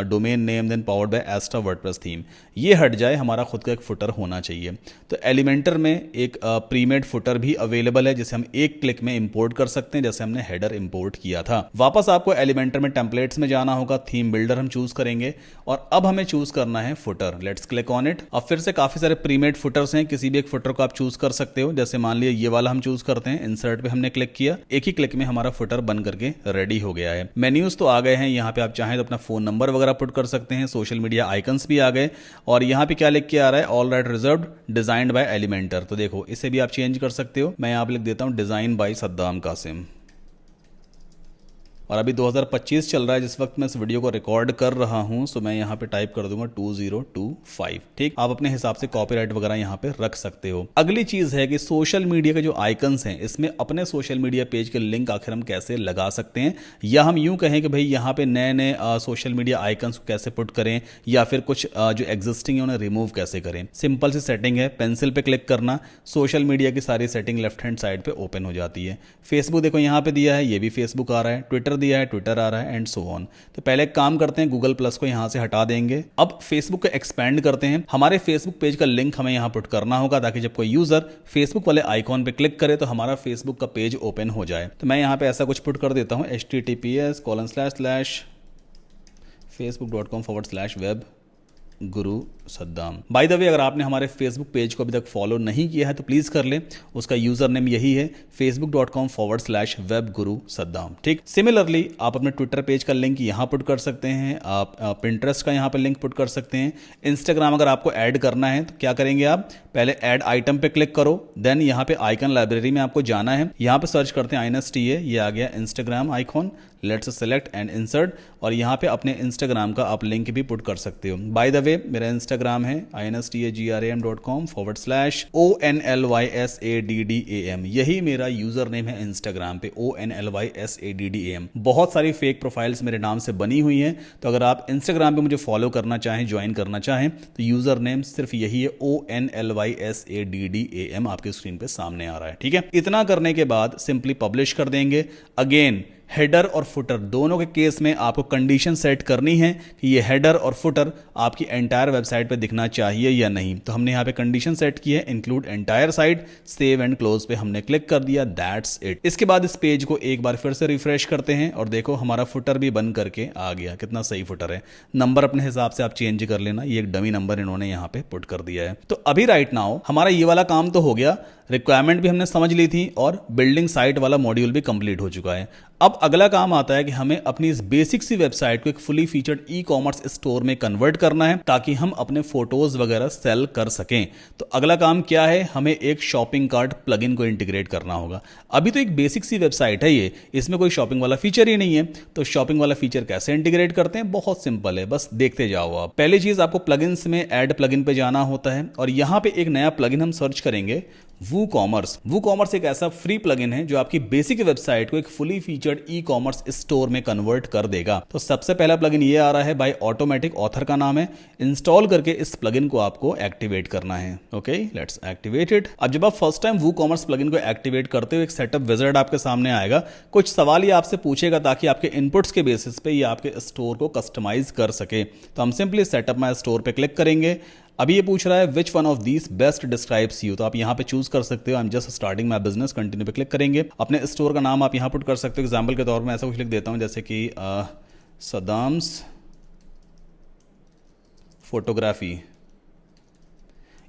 domain name then powered by Astra WordPress theme, ये हट जाए, हमारा खुद का एक फुटर होना चाहिए। तो एलिमेंटर में एक प्रीमेड फुटर भी अवेलेबल है जिसे हम एक क्लिक में इंपोर्ट कर सकते हैं, जैसे हमने हेडर इंपोर्ट किया था। वापस आपको एलिमेंटर में टेम्पलेट्स में जाना होगा, थीम बिल्डर हम चूज करेंगे और अब हमें चूज करना है footer. Let's click on it. अब फिर से काफी सारे प्रीमेड फुटर्स हैं, किसी भी एक फुटर को आप चूज कर सकते हो। जैसे मान लिया ये वाला हम चूज करते हैं, इंसर्ट पे हमने क्लिक किया, एक ही क्लिक में हमारा फुटर बन करके रेडी हो गया है। मेन्यूज तो आ गए हैं, यहाँ पे आप चाहें तो अपना फोन नंबर वगैरह पुट कर सकते हैं, सोशल मीडिया आइकन्स भी आ गए और यहाँ पे क्या लिख के आ रहा है, all right reserved designed by Elementor. तो देखो इसे भी आप चेंज कर सकते हो, मैं यहाँ पे लिख देता हूँ डिजाइन बाय सद्दाम कासिम। और अभी 2025 चल रहा है जिस वक्त मैं इस वीडियो को रिकॉर्ड कर रहा हूं, सो मैं यहाँ पे टाइप कर दूंगा 2025। ठीक, आप अपने हिसाब से कॉपीराइट वगैरह यहाँ पे रख सकते हो। अगली चीज है कि सोशल मीडिया के जो आइकन्स हैं इसमें अपने सोशल मीडिया पेज के लिंक आखिर हम कैसे लगा सकते हैं, या हम यूं कहें कि भाई यहाँ पे नए नए सोशल मीडिया आइकन्स को कैसे पुट करें या फिर कुछ जो एग्जिस्टिंग है उन्हें रिमूव कैसे करें। सिंपल सी सेटिंग है, पेंसिल पे क्लिक करना, सोशल मीडिया की सारी सेटिंग लेफ्ट हैंड साइड पे ओपन हो जाती है। फेसबुक देखो यहाँ पे दिया है, ये भी फेसबुक आ रहा है, ट्विटर दिया है, ट्विटर आ रहा है एंड सो ऑन। तो पहले एक काम करते हैं, गूगल प्लस को यहां से हटा देंगे। अब फेसबुक को एक्सपेंड करते हैं। हमारे फेसबुक पेज का लिंक हमें यहां पुट करना होगा ताकि जब कोई यूजर फेसबुक वाले आइकॉन पे क्लिक करे तो हमारा फेसबुक का पेज ओपन हो जाए। तो मैं यहां पे ऐसा कुछ पुट कर देता हूं, https://facebook.com/web Guru Saddam. By the way, अगर आपने हमारे फेसबुक पेज को अभी तक फॉलो नहीं किया है तो प्लीज कर ले, उसका यूजर नेम यही है facebook.com/web गुरु सद्दाम। ठीक, सिमिलरली आप अपने ट्विटर पेज का लिंक यहां पुट कर सकते हैं, आप पिंटरेस्ट का यहां पे लिंक पुट कर सकते हैं। इंस्टाग्राम अगर आपको ऐड करना है तो क्या करेंगे, आप पहले ऐड आइटम पे क्लिक करो, देन यहाँ पे आइकन लाइब्रेरी में आपको जाना है, यहाँ पे सर्च करते हैं INSTA, ये आ गया Instagram icon, let's select and insert और यहाँ पे अपने इंस्टाग्राम का आप लिंक भी पुट कर सकते हो। बाय द वे, मेरा इंस्टाग्राम है instagram.com/ONLYSADDAM, यही मेरा यूजर नेम है इंस्टाग्राम पे, ONLYSADDAM। बहुत सारी फेक प्रोफाइल्स मेरे नाम से बनी हुई हैं, तो अगर आप इंस्टाग्राम पे मुझे फॉलो करना चाहें, ज्वाइन करना चाहें तो यूजर नेम सिर्फ यही है, ONLYSADDAM, आपके स्क्रीन पे सामने आ रहा है। ठीक है, इतना करने के बाद सिंपली पब्लिश कर देंगे। अगेन हेडर और फुटर दोनों के केस में आपको कंडीशन सेट करनी है कि ये हेडर और फुटर आपकी एंटायर वेबसाइट पे दिखना चाहिए या नहीं। तो हमने यहाँ पे कंडीशन सेट की है, include entire site, save and close पे हमने क्लिक कर दिया, दैट्स इट। इसके बाद इस पेज को एक बार फिर से रिफ्रेश करते हैं और देखो हमारा फुटर भी बन करके आ गया। कितना सही फुटर है। नंबर अपने हिसाब से आप चेंज कर लेना, ये एक डमी नंबर इन्होंने यहाँ पे पुट कर दिया है। तो अभी राइट नाउ हमारा ये वाला काम तो हो गया, रिक्वायरमेंट भी हमने समझ ली थी और बिल्डिंग साइट वाला मॉड्यूल भी कंप्लीट हो चुका है। अब अगला काम आता है कि हमें अपनी इस बेसिक सी वेबसाइट को एक फुली फीचर्ड ई-कॉमर्स स्टोर में कन्वर्ट करना है ताकि हम अपने फोटोज वगैरह सेल कर सकें। तो अगला काम क्या है, हमें एक शॉपिंग कार्ट प्लगइन को इंटीग्रेट करना होगा। अभी तो एक बेसिक सी वेबसाइट है ये, इसमें कोई शॉपिंग वाला फीचर ही नहीं है। तो शॉपिंग वाला फीचर कैसे इंटीग्रेट करते हैं, बहुत सिंपल है, बस देखते जाओ आप। पहली चीज आपको प्लगइन्स में ऐड प्लगइन पे जाना होता है और यहां पे एक नया प्लगइन हम सर्च करेंगे, WooCommerce एक ऐसा फ्री प्लगइन है जो आपकी बेसिक वेबसाइट को एक fully featured e commerce store में कन्वर्ट कर देगा। तो सबसे पहला प्लगइन ये आ रहा है बाय ऑटोमेटिक, ऑथर का नाम है। इंस्टॉल करके इस प्लगइन को आपको एक्टिवेट करना है। Okay, let's activate it. अब जब आप फर्स्ट टाइम WooCommerce प्लगइन को एक्टिवेट करते हो एक सेटअप विजार्ड आपके सामने आएगा। कुछ सवाल ये आपसे पूछेगा ताकि आपके इनपुट्स के बेसिस पे ये आपके स्टोर को कस्टमाइज कर सके। तो हम सिंपली सेटअप माय स्टोर पे क्लिक करेंगे। अभी ये पूछ रहा है which one of these best describes you, तो आप यहाँ पे चूज कर सकते हो। I am just starting my business, continue पे क्लिक करेंगे। अपने स्टोर का नाम आप यहाँ पुट कर सकते हो। एग्जाम्पल के तौर में ऐसा कुछ लिख देता हूँ जैसे कि सदाम्स फोटोग्राफी।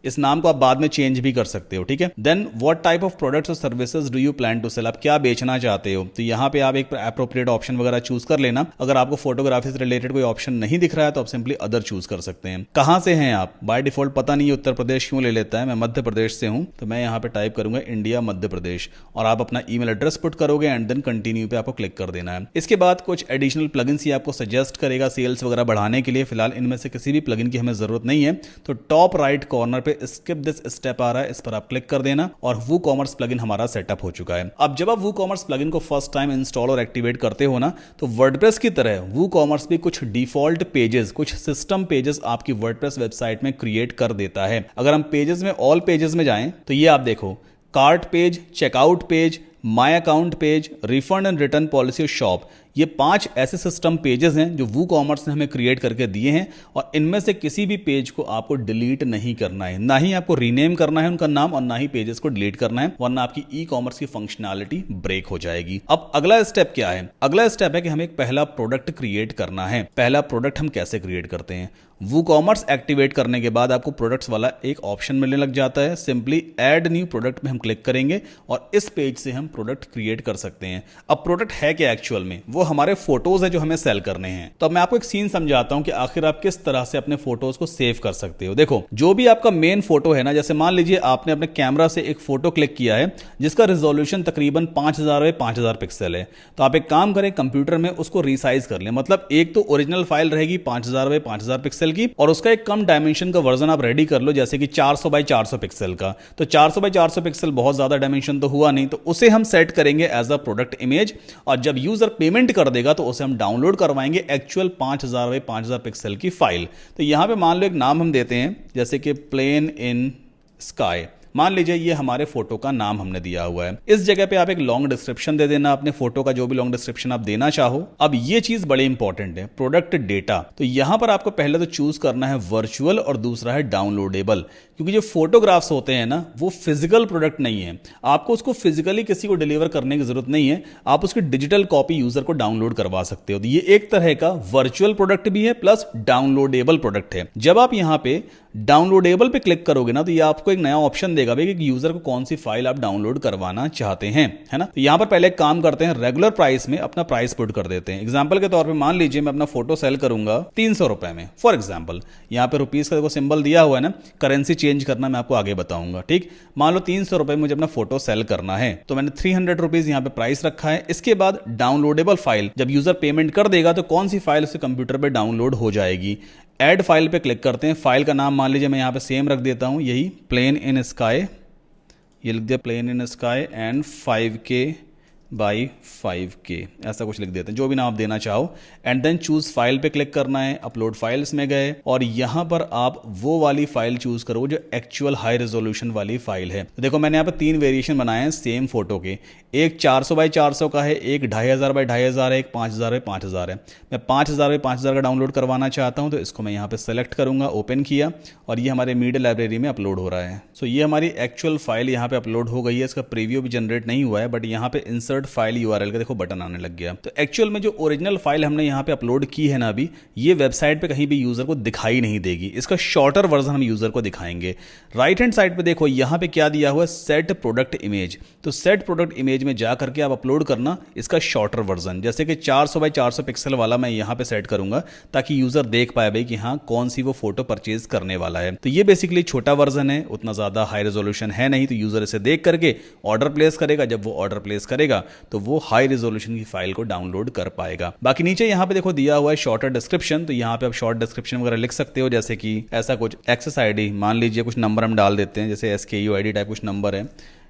इस नाम को आप बाद में चेंज भी कर सकते हो, ठीक है। Then what type of products और services do you plan to sell, आप क्या बेचना चाहते हो। तो यहाँ पे आप एक एप्रोप्रिएट ऑप्शन वगैरह चूज कर लेना। अगर आपको फोटोग्राफी से रिलेटेड कोई ऑप्शन नहीं दिख रहा है तो आप सिंपली अदर चूज कर सकते हैं। कहाँ से हैं आप, बाय डिफॉल्ट पता नहीं है उत्तर प्रदेश क्यों ले लेता है। मैं मध्य प्रदेश से हूँ तो मैं यहाँ पे टाइप करूंगा इंडिया मध्य प्रदेश और आप अपना ईमेल एड्रेस पुट करोगे एंड देन कंटिन्यू पे आपको क्लिक कर देना है। इसके बाद कुछ एडिशनल प्लगइन्स ही आपको सजेस्ट करेगा सेल्स वगैरह बढ़ाने के लिए। फिलहाल इनमें से किसी भी प्लगइन की हमें जरूरत नहीं है। तो टॉप राइट कॉर्नर पे स्किप दिस स्टेप आ रहा है, इस पर आप क्लिक कर देना और WooCommerce प्लगइन हमारा सेटअप हो चुका है। अब जब आप WooCommerce प्लगइन को फर्स्ट टाइम इंस्टॉल और एक्टिवेट करते हो ना, तो वर्डप्रेस की तरह WooCommerce भी कुछ डिफॉल्ट पेजेस, कुछ सिस्टम पेजेस आपकी वर्डप्रेस वेबसाइट में क्रिएट कर देता है। अगर हम पेजेस में ऑल पेजेस में जाएं तो ये आप देखो, cart page, checkout page, my account page, refund and return policy, shop, ये 5 ऐसे सिस्टम पेजेस हैं जो WooCommerce ने हमें क्रिएट करके दिए हैं। और इनमें से किसी भी पेज को आपको डिलीट नहीं करना है, ना ही आपको रीनेम करना है उनका नाम, और ना ही पेजेस को डिलीट करना है, वरना आपकी ई कॉमर्स की फंक्शनैलिटी ब्रेक हो जाएगी। अब अगला स्टेप क्या है? अगला स्टेप है कि हमें एक पहला प्रोडक्ट क्रिएट करना है। पहला प्रोडक्ट हम कैसे क्रिएट करते हैं? WooCommerce एक्टिवेट करने के बाद आपको प्रोडक्ट्स वाला एक ऑप्शन मिलने लग जाता है। सिंपली ऐड न्यू प्रोडक्ट में हम क्लिक करेंगे और इस पेज से हम प्रोडक्ट क्रिएट कर सकते हैं। अब प्रोडक्ट है क्या एक्चुअल में? वो हमारे फोटोज है जो हमें सेल करने हैं। तो अब मैं आपको एक सीन समझाता हूं कि आखिर आप किस तरह से अपने फोटोज को सेव कर सकते हो। देखो, जो भी आपका मेन फोटो है ना, जैसे मान लीजिए आपने अपने कैमरा से एक फोटो क्लिक किया है जिसका रिजोल्यूशन तकरीबन 5000 बाय 5000 पिक्सल है। तो आप एक काम करें, कंप्यूटर में उसको रिसाइज कर लें। मतलब एक तो ओरिजिनल फाइल रहेगी 5000 बाय 5000 पिक्सल की, और उसका एक कम डायमेंशन का वर्जन आप रेडी कर लो, जैसे कि 400 बाय 400 पिक्सल का। तो 400 बाय 400 पिक्सल बहुत ज्यादा डायमेंशन तो हुआ नहीं, तो उसे हम सेट करेंगे एज अ प्रोडक्ट इमेज। और जब यूजर पेमेंट कर देगा तो उसे हम डाउनलोड करवाएंगे एक्चुअल 5000 बाय 5000 पिक्सल की फाइल। तो यहां पे मान लो एक नाम हम देते हैं जैसे कि प्लेन इन स्काई। मान लीजिए ये हमारे फोटो का नाम हमने दिया हुआ है। इस जगह पे आप एक लॉन्ग डिस्क्रिप्शन दे देना अपने फोटो का, जो भी लॉन्ग डिस्क्रिप्शन आप देना चाहो। अब ये चीज बड़ी इंपॉर्टेंट है, प्रोडक्ट डेटा। तो यहां पर आपको पहले तो चूज करना है वर्चुअल और दूसरा है डाउनलोडेबल, क्योंकि जो फोटोग्राफ्स होते हैं ना वो फिजिकल प्रोडक्ट नहीं है। आपको उसको फिजिकली किसी को डिलीवर करने की जरूरत नहीं है, आप उसकी डिजिटल कॉपी यूजर को डाउनलोड करवा सकते हो। तो ये एक तरह का वर्चुअल प्रोडक्ट भी है प्लस डाउनलोडेबल प्रोडक्ट है। जब आप यहां पे डाउनलोडेबल पे क्लिक करोगे ना तो ये आपको एक नया ऑप्शन देगा भाई कि यूजर को कौन सी फाइल आप डाउनलोड करवाना चाहते हैं, है ना। तो यहां पर पहले एक काम करते हैं, रेगुलर प्राइस में अपना प्राइस पुट कर देते हैं। एग्जांपल के तौर पे मान लीजिए मैं अपना फोटो सेल करूंगा 300 रुपए में, फॉर एग्जांपल। यहां पे रुपीस का देखो सिंबल दिया हुआ है ना, करेंसी चेंज करना मैं आपको आगे बताऊंगा, ठीक। मान लो 300 रुपए मुझे अपना फोटो सेल करना है, तो मैंने 300 रुपीज यहां पे प्राइस रखा है। इसके बाद डाउनलोडेबल फाइल, जब यूजर पेमेंट कर देगा तो कौन सी फाइल उसके कंप्यूटर पर डाउनलोड हो जाएगी। ऐड फाइल पे क्लिक करते हैं। फाइल का नाम मान लीजिए मैं यहां पे सेम रख देता हूं, यही प्लेन इन स्काई। ये लिख दिया plane in sky and 5K by 5K, ऐसा कुछ लिख देते हैं, जो भी नाम आप देना चाहो। एंड देन चूज फाइल पे क्लिक करना है, अपलोड फाइल्स में गए और यहां पर आप वो वाली फाइल चूज करो जो एक्चुअल हाई रेजोल्यूशन वाली फाइल है। तो देखो मैंने यहाँ पे 3 वेरिएशन बनाए हैं सेम फोटो के। एक 400 बाई 400 का है, एक 2500 बाई 2500 है, एक 5000 बाई 5000 है। मैं 5000 बाई 5000 का डाउनलोड करवाना चाहता हूं, तो इसको मैं यहाँ पे सेलेक्ट करूंगा, ओपन किया और ये हमारे मीडिया लाइब्रेरी में अपलोड हो रहा है। सो ये हमारी एक्चुअल फाइल यहाँ पे अपलोड हो गई है। इसका प्रीव्यू भी जनरेट नहीं हुआ है, बट यहाँ पे इंसर्ट फाइल यूआरएल का देखो बटन आने लग गया। तो एक्चुअल में जो ओरिजिनल फाइल हमने यहाँ पे अपलोड की है ना अभी, ये वेबसाइट पे कहीं भी यूजर को दिखाई नहीं देगी। इसका शॉर्टर वर्जन हम यूजर को दिखाएंगे। राइट हैंड साइड पे देखो यहाँ पे क्या दिया हुआ है, सेट प्रोडक्ट इमेज। तो सेट प्रोडक्ट इमेज में जा करके आप अपलोड करना इसका शॉर्टर वर्जन, जैसे कि 400 बाई 400 पिक्सल वाला मैं यहाँ पे सेट करूंगा ताकि यूजर देख पाए भाई कि हाँ कौन सी वो फोटो परचेज करने वाला है। तो ये बेसिकली छोटा वर्जन है, उतना ज्यादा हाई रेजोल्यूशन है नहीं। तो यूजर इसे देख करके ऑर्डर प्लेस करेगा, जब वो ऑर्डर प्लेस करेगा तो वो हाई रेजोल्यूशन की फाइल को डाउनलोड कर पाएगा। बाकी नीचे यहाँ पे देखो दिया हुआ है शॉर्टर डिस्क्रिप्शन। तो यहाँ पे आप शॉर्ट डिस्क्रिप्शन वगैरह लिख सकते हो, जैसे कि ऐसा कुछ एक्सेस आईडी, मान लीजिए कुछ नंबर हम डाल देते हैं, जैसे SKU ID टाइप कुछ नंबर है,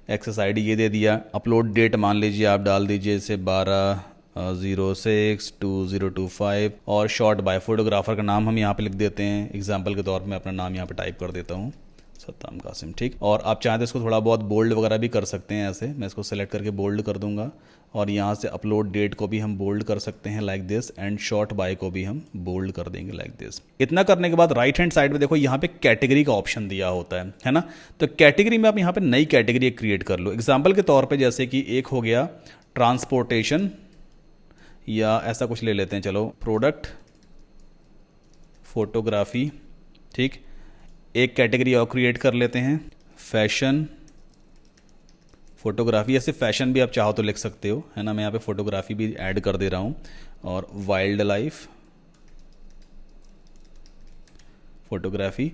एक्सेस आईडी ये दे दिया। अपलोड डेट मान लीजिए आप डाल दीजिए इसे 12/06/2025 और शॉर्ट बाय फोटोग्राफर का नाम हम यहाँ पे लिख देते हैं। एग्जांपल के तौर पे मैं अपना नाम यहाँ पे टाइप कर देता हूँ, सत्ताम कासिम, ठीक। और आप चाहें तो इसको थोड़ा बहुत बोल्ड वगैरह भी कर सकते हैं, ऐसे मैं इसको सेलेक्ट करके बोल्ड कर दूंगा। और यहाँ से अपलोड डेट को भी हम बोल्ड कर सकते हैं like this, and short by को भी हम बोल्ड कर देंगे लाइक दिस। इतना करने के बाद राइट हैंड साइड में देखो यहाँ पे कैटेगरी का ऑप्शन दिया होता है ना। तो कैटेगरी में आप यहाँ पे नई कैटेगरी क्रिएट कर लो। एग्जाम्पल के तौर पर जैसे कि एक हो गया ट्रांसपोर्टेशन, या ऐसा कुछ ले लेते हैं, चलो प्रोडक्ट फोटोग्राफी, ठीक। एक कैटेगरी और क्रिएट कर लेते हैं फैशन फोटोग्राफी, ऐसे फैशन भी आप चाहो तो लिख सकते हो, है ना। मैं यहाँ पे फोटोग्राफी भी ऐड कर दे रहा हूँ। और वाइल्ड लाइफ फोटोग्राफी,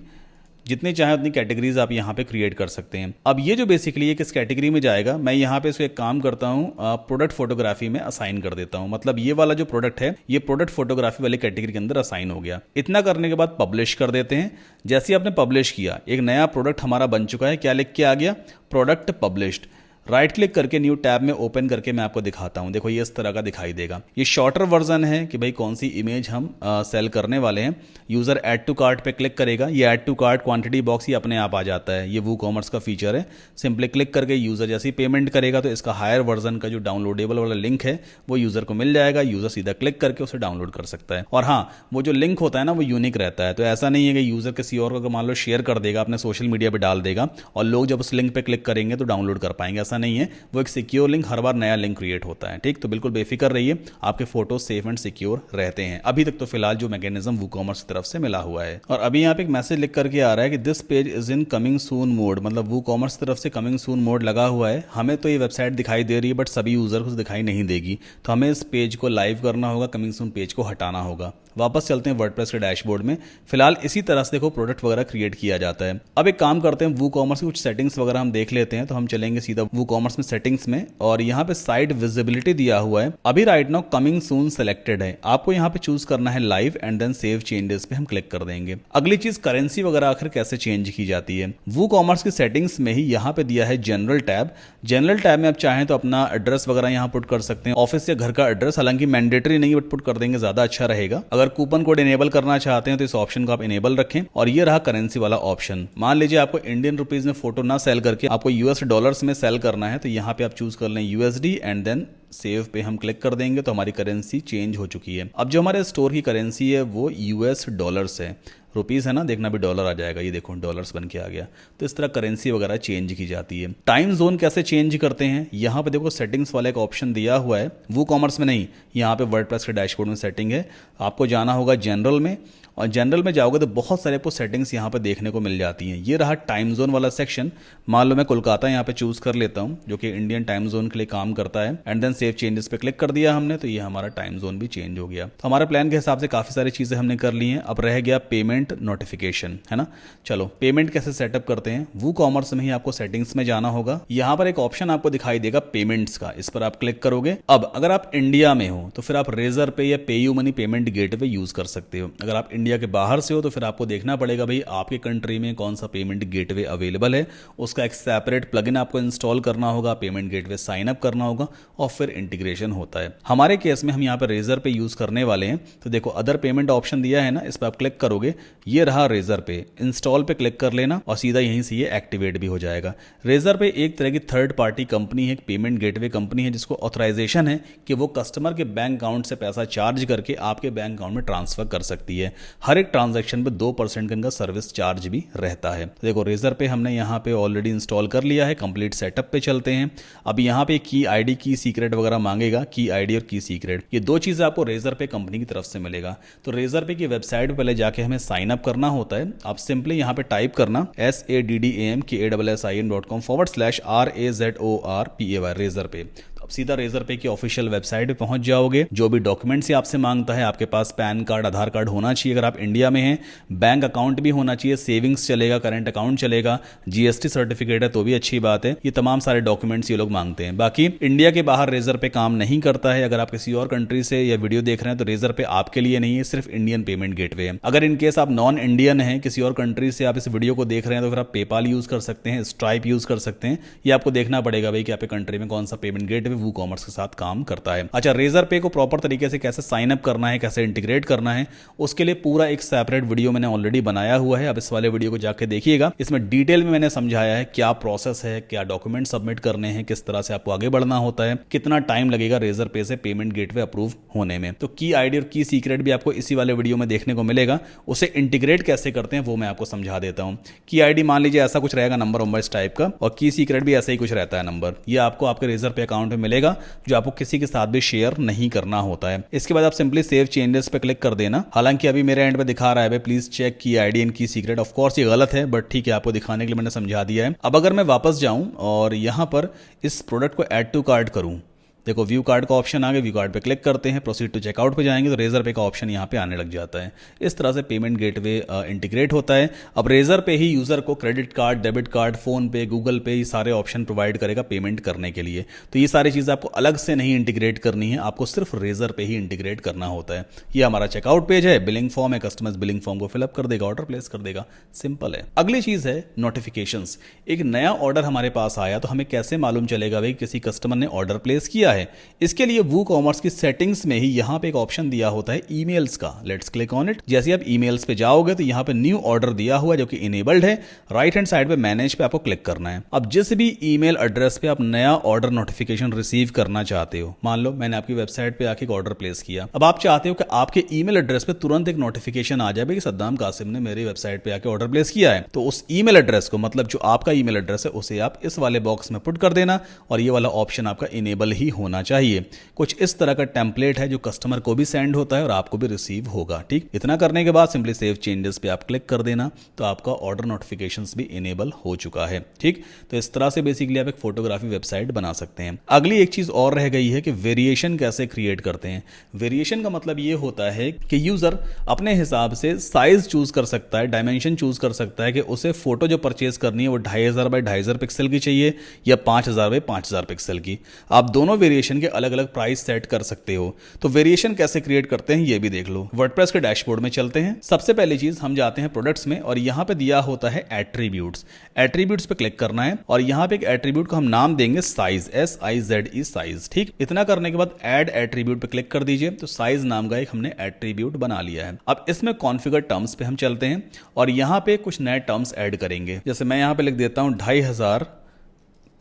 जितने चाहे उतनी कैटेगरीज आप यहाँ पे क्रिएट कर सकते हैं। अब ये जो बेसिकली है किस कैटेगरी में जाएगा, मैं यहाँ पे इसको एक काम करता हूँ, प्रोडक्ट फोटोग्राफी में असाइन कर देता हूँ। मतलब ये वाला जो प्रोडक्ट है ये प्रोडक्ट फोटोग्राफी वाली कैटेगरी के अंदर असाइन हो गया। इतना करने के बाद पब्लिश कर देते हैं। जैसे ही आपने पब्लिश किया एक नया प्रोडक्ट हमारा बन चुका है। क्या लिख के आ गया, प्रोडक्ट पब्लिश्ड। राइट क्लिक करके न्यू टैब में ओपन करके मैं आपको दिखाता हूं। देखो ये इस तरह का दिखाई देगा। ये शॉर्टर वर्जन है कि भाई कौन सी इमेज हम सेल करने वाले हैं। यूजर ऐड टू कार्ट पे क्लिक करेगा, ये add to cart quantity box ही अपने आप आ जाता है। ये वू कॉमर्स का फीचर है। सिंपली क्लिक करके यूजर जैसे ही पेमेंट करेगा तो इसका हायर वर्जन का जो डाउनलोडेबल वाला लिंक है वो यूजर को मिल जाएगा। यूजर सीधा क्लिक करके उसे डाउनलोड कर सकता है। और हाँ, वो जो लिंक होता है ना वो यूनिक रहता है। तो ऐसा नहीं है कि यूजर किसी और को मान लो शेयर कर देगा, अपने सोशल मीडिया पर डाल देगा और लोग जब उस लिंक पे क्लिक करेंगे तो डाउनलोड कर पाएंगे, ऐसा नहीं है। वो एक सिक्योर लिंक, हर बार नया लिंक क्रिएट होता है, ठीक। तो बिल्कुल बेफिक्र रहिए, आपके फोटो सेफ एंड सिक्योर रहते हैं। अभी तक तो फिलहाल जो मैकेनिज्म वूकॉमर्स की तरफ से मिला हुआ है। और अभी यहाँ पे एक मैसेज लिख करके आ रहा है कि this page is in coming soon mode, मतलब वूकॉमर्स की तरफ से कमिंग सून मोड लगा हुआ है। हमें तो ये वेबसाइट दिखाई दे रही है बट सभी यूजर को दिखाई नहीं देगी। तो हमें इस पेज को लाइव करना होगा, कमिंग सून पेज को हटाना होगा। वापस चलते हैं वर्डप्रेस के डैशबोर्ड में। फिलहाल इसी तरह से देखो प्रोडक्ट वगैरह क्रिएट किया जाता है। अब एक काम करते हैं, वूकॉमर्स की कुछ सेटिंग्स वगैरह हम देख लेते हैं। तो हम चलेंगे सीधा वूकॉमर्स में सेटिंग्स में, और यहाँ पे साइट विजिबिलिटी दिया हुआ है। अभी right now coming soon selected है, आपको यहाँ पे चूज करना है live and then save changes पे हम क्लिक कर देंगे। अगली चीज करेंसी वगैरह आखिर कैसे चेंज की जाती है। वूकॉमर्स की सेटिंग्स में ही यहाँ पे दिया है जनरल टैब। जनरल टैब में आप चाहें तो अपना एड्रेस वगैरह यहाँ पुट कर सकते हैं, ऑफिस या घर का एड्रेस। हालांकि मैंडेटरी नहीं, बट पुट कर देंगे ज्यादा अच्छा रहेगा। अगर कूपन कोड इनेबल करना चाहते हैं तो इस ऑप्शन को आप इनेबल रखें। और ये रहा करेंसी वाला ऑप्शन। मान लीजिए आपको इंडियन रुपीज में फोटो ना सेल करके आपको यूएस डॉलर्स में सेल करना है, तो यहाँ पे आप चूज कर लें यूएसडी एंड देन सेव पे हम क्लिक कर देंगे तो हमारी करेंसी चेंज हो चुकी है। अब जो हमारे स्टोर की करेंसी है वो यूएस डॉलर्स है, रुपीस है ना, देखना भी डॉलर आ जाएगा, ये देखो डॉलर्स बन के आ गया। तो इस तरह करेंसी वगैरह चेंज की जाती है। टाइम जोन कैसे चेंज करते हैं, यहाँ पे देखो सेटिंग्स वाला एक ऑप्शन दिया हुआ है। वो कॉमर्स में नहीं, यहाँ पे वर्डप्रेस के डैशबोर्ड में सेटिंग है। आपको जाना होगा जनरल में, और जनरल में जाओगे तो बहुत सारे आपको सेटिंग्स यहाँ पे देखने को मिल जाती हैं। ये रहा टाइम जोन वाला सेक्शन। मान लो मैं कोलकाता यहाँ पे चूज कर लेता हूँ, जो कि इंडियन टाइम जोन के लिए काम करता है, एंड देन सेव चेंजेस पे क्लिक कर दिया हमने, तो ये हमारा टाइम जोन भी चेंज हो गया। तो हमारे प्लान के हिसाब से काफी सारी चीजें हमने कर ली हैं। अब रह गया पेमेंट नोटिफिकेशन, है ना। चलो पेमेंट कैसे सेटअप करते हैं। वो कॉमर्स में ही आपको सेटिंग्स में जाना होगा। यहाँ पर एक ऑप्शन आपको दिखाई देगा पेमेंट्स का, इस पर आप क्लिक करोगे। अब अगर आप इंडिया में हो तो फिर आप रेजर पे या PayU money payment gateway use कर सकते हो। अगर आप इंडिया के बाहर से हो तो फिर आपको देखना पड़ेगा भाई आपके कंट्री में कौन सा पेमेंट गेटवे अवेलेबल है। उसका एक सेपरेट प्लगइन आपको इंस्टॉल करना होगा, पेमेंट गेटवे साइन अप करना होगा और फिर इंटीग्रेशन होता है। हमारे केस में हम यहाँ पर रेजर पे यूज करने वाले हैं। तो देखो अदर पेमेंट ऑप्शन दिया है ना, इस पर आप क्लिक करोगे, ये रहा रेजर पे। इंस्टॉल पे क्लिक कर लेना और सीधा यहीं से ये एक्टिवेट भी हो जाएगा। रेजर पे एक तरह की थर्ड पार्टी कंपनी है, पेमेंट गेटवे कंपनी है, जिसको ऑथराइजेशन है कि वो कस्टमर के बैंक अकाउंट से पैसा चार्ज करके आपके बैंक अकाउंट में ट्रांसफर कर सकती है। हर एक ट्रांजैक्शन पे 2% का इनका सर्विस चार्ज भी रहता है। तो देखो रेजर पे हमने यहाँ पे ऑलरेडी इंस्टॉल कर लिया है। कंप्लीट सेटअप पे चलते हैं। अब यहाँ पे की आईडी की सीक्रेट वगैरह मांगेगा, की आईडी और की सीक्रेट, ये दो चीजें आपको रेजर पे कंपनी की तरफ से मिलेगा। तो रेजर पे की वेबसाइट पे पहले जाके हमें साइन अप करना होता है। आप सिंपली यहाँ पे टाइप करना SADDAMKASSIN.com/RAZORPAY रेजर पे। तो सीधा रेजर पे की ऑफिशियल वेबसाइट पे पहुंच जाओगे। जो भी डॉक्यूमेंट्स आपसे मांगता है, आपके पास पैन कार्ड, आधार कार्ड होना चाहिए अगर आप इंडिया में हैं, बैंक अकाउंट भी होना चाहिए, सेविंग्स चलेगा, करंट अकाउंट चलेगा, जीएसटी सर्टिफिकेट है तो भी अच्छी बात है। ये तमाम सारे डॉक्यूमेंट्स ये लोग मांगते हैं। बाकी इंडिया के बाहर रेजर पे काम नहीं करता है। अगर आप किसी और कंट्री से या वीडियो देख रहे हैं तो रेजर पे आपके लिए नहीं है, सिर्फ इंडियन पेमेंट गेटवे है। अगर इनकेस आप नॉन इंडियन हैं, किसी और कंट्री से आप इस वीडियो को देख रहे हैं तो फिर आप पेपाल यूज कर सकते हैं, स्ट्राइप यूज कर सकते हैं। ये आपको देखना पड़ेगा भाई कि आपके कंट्री में कौन सा पेमेंट गेटवे वूकॉमर्स के साथ काम करता है। अच्छा, रेजर पे को प्रॉपर तरीके से कैसे साइन अप करना है, कैसे इंटीग्रेट करना है, उसके लिए पूरा एक सेपरेट वीडियो मैंने ऑलरेडी बनाया हुआ है। अब इस वाले वीडियो को जाके देखिएगा। इसमें डिटेल में मैंने समझाया है क्या प्रोसेस है, क्या डॉक्यूमेंट सबमिट करने हैं, किस तरह से आपको आगे बढ़ना होता है, कितना टाइम लगेगा रेजर पे से पेमेंट गेटवे अप्रूव होने में। तो की आईडी और की सीक्रेट भी आपको इसी वाले वीडियो में देखने को मिलेगा। उसे इंटीग्रेट कैसे करते हैं वो मैं आपको समझा देता हूं। की आईडी मान लीजिए ऐसा कुछ रहेगा, नंबर वंबर इस टाइप का, और की सीक्रेट भी ऐसा ही कुछ रहता है नंबर। ये आपको आपके रेजर पे अकाउंट में मिलेगा, जो आपको किसी के साथ भी शेयर नहीं करना होता है। इसके बाद आप सिंपली सेव चेंजेस पे क्लिक कर देना। हालांकि अभी मेरे एंड पे दिखा रहा है प्लीज चेक की आईडी एंड की सीक्रेट। ऑफ कोर्स ये गलत है, बट ठीक है, आपको दिखाने के लिए मैंने समझा दिया है। अब अगर मैं वापस जाऊं और यहां पर इस प्रोडक्ट को ऐड टू कार्ट करूं, देखो व्यू कार्ड का ऑप्शन आ गया, व्यू कार्ड पे क्लिक करते हैं, प्रोसीड टू चेकआउट पे जाएंगे तो रेजर पे का ऑप्शन यहाँ पे आने लग जाता है। इस तरह से पेमेंट गेटवे इंटीग्रेट होता है। अब रेजर पे ही यूजर को credit card, debit card, phone पे, गूगल पे, ये सारे ऑप्शन प्रोवाइड करेगा पेमेंट करने के लिए। तो ये सारी चीज़ आपको अलग से नहीं इंटीग्रेट करनी है, आपको सिर्फ रेजर पे ही इंटीग्रेट करना होता है। ये हमारा चेकआउट पेज है, बिलिंग फॉर्म है, कस्टमर्स बिलिंग फॉर्म को फिलअप कर देगा, ऑर्डर प्लेस कर देगा, सिंपल है। अगली चीज़ है नोटिफिकेशंस। एक नया ऑर्डर हमारे पास आया तो हमें कैसे मालूम चलेगा भाई किसी कस्टमर ने ऑर्डर प्लेस किया है। इसके लिए वूकॉमर्स की सेटिंग्स में ही यहां पे एक ऑप्शन दिया होता है ईमेल्स का। Let's click on it. जैसे आप ईमेल्स पे जाओगे तो यहां पे न्यू ऑर्डर दिया हुआ है जो कि इनेबल्ड है। राइट हैंड साइड पे मैनेज पे आपको क्लिक करना है। अब जिस भी ईमेल एड्रेस पे आप नया ऑर्डर नोटिफिकेशन रिसीव करना चाहते हो, मान लो मैंने आपकी वेबसाइट पे आके एक ऑर्डर प्लेस किया, अब आप चाहते हो कि आपके ईमेल एड्रेस पे तुरंत एक नोटिफिकेशन आ जाए कि सद्दाम कासिम ने मेरी वेबसाइट पे आके ऑर्डर प्लेस किया है, तो उस ईमेल एड्रेस को, मतलब जो आपका ईमेल एड्रेस है, उसे आप इस वाले बॉक्स में पुट कर देना और ये वाला ऑप्शन आपका इनेबल ही होना चाहिए। कुछ इस तरह का टेम्पलेट है जो कस्टमर को भी सेंड होता है और आपको भी रिसीव होगा। ठीक, इतना करने के बाद सिंपली सेव चेंजेस पे आप क्लिक कर देना तो आपका ऑर्डर नोटिफिकेशंस भी इनेबल हो चुका है। ठीक, तो इस तरह से बेसिकली आप एक फोटोग्राफी वेबसाइट बना सकते हैं। अगली एक चीज और रह गई है कि वेरिएशन कैसे क्रिएट करते हैं। वेरिएशन का मतलब ये होता है कि यूजर अपने हिसाब से साइज चूज कर सकता है, डायमेंशन चूज कर सकता है कि उसे फोटो जो परचेज करनी है वो 2500 बाय 2500 पिक्सल की चाहिए या 5000 बाय 5000 पिक्सल की। आप दोनों वेरिएशन के अलग अलग प्राइस सेट कर सकते हो। तो वेरिएशन कैसे क्रिएट करते हैं ये भी देख लो। वर्डप्रेस के डैशबोर्ड में चलते हैं। सबसे पहली चीज हम जाते हैं प्रोडक्ट्स में और यहां पे दिया होता है एट्रीब्यूट्स। एट्रीब्यूट्स पे क्लिक करना है और यहां पे एक एट्रीब्यूट को हम नाम देंगे साइज, SIZE साइज। ठीक, इतना करने के बाद ऐड एट्रीब्यूट पे क्लिक कर दीजिए तो साइज नाम का एक हमने एट्रीब्यूट बना लिया है। अब इसमें कॉन्फ़िगर टर्म्स पे हम चलते हैं और यहां पे कुछ नए टर्म्स ऐड करेंगे। जैसे मैं यहां पे लिख देता हूं 2500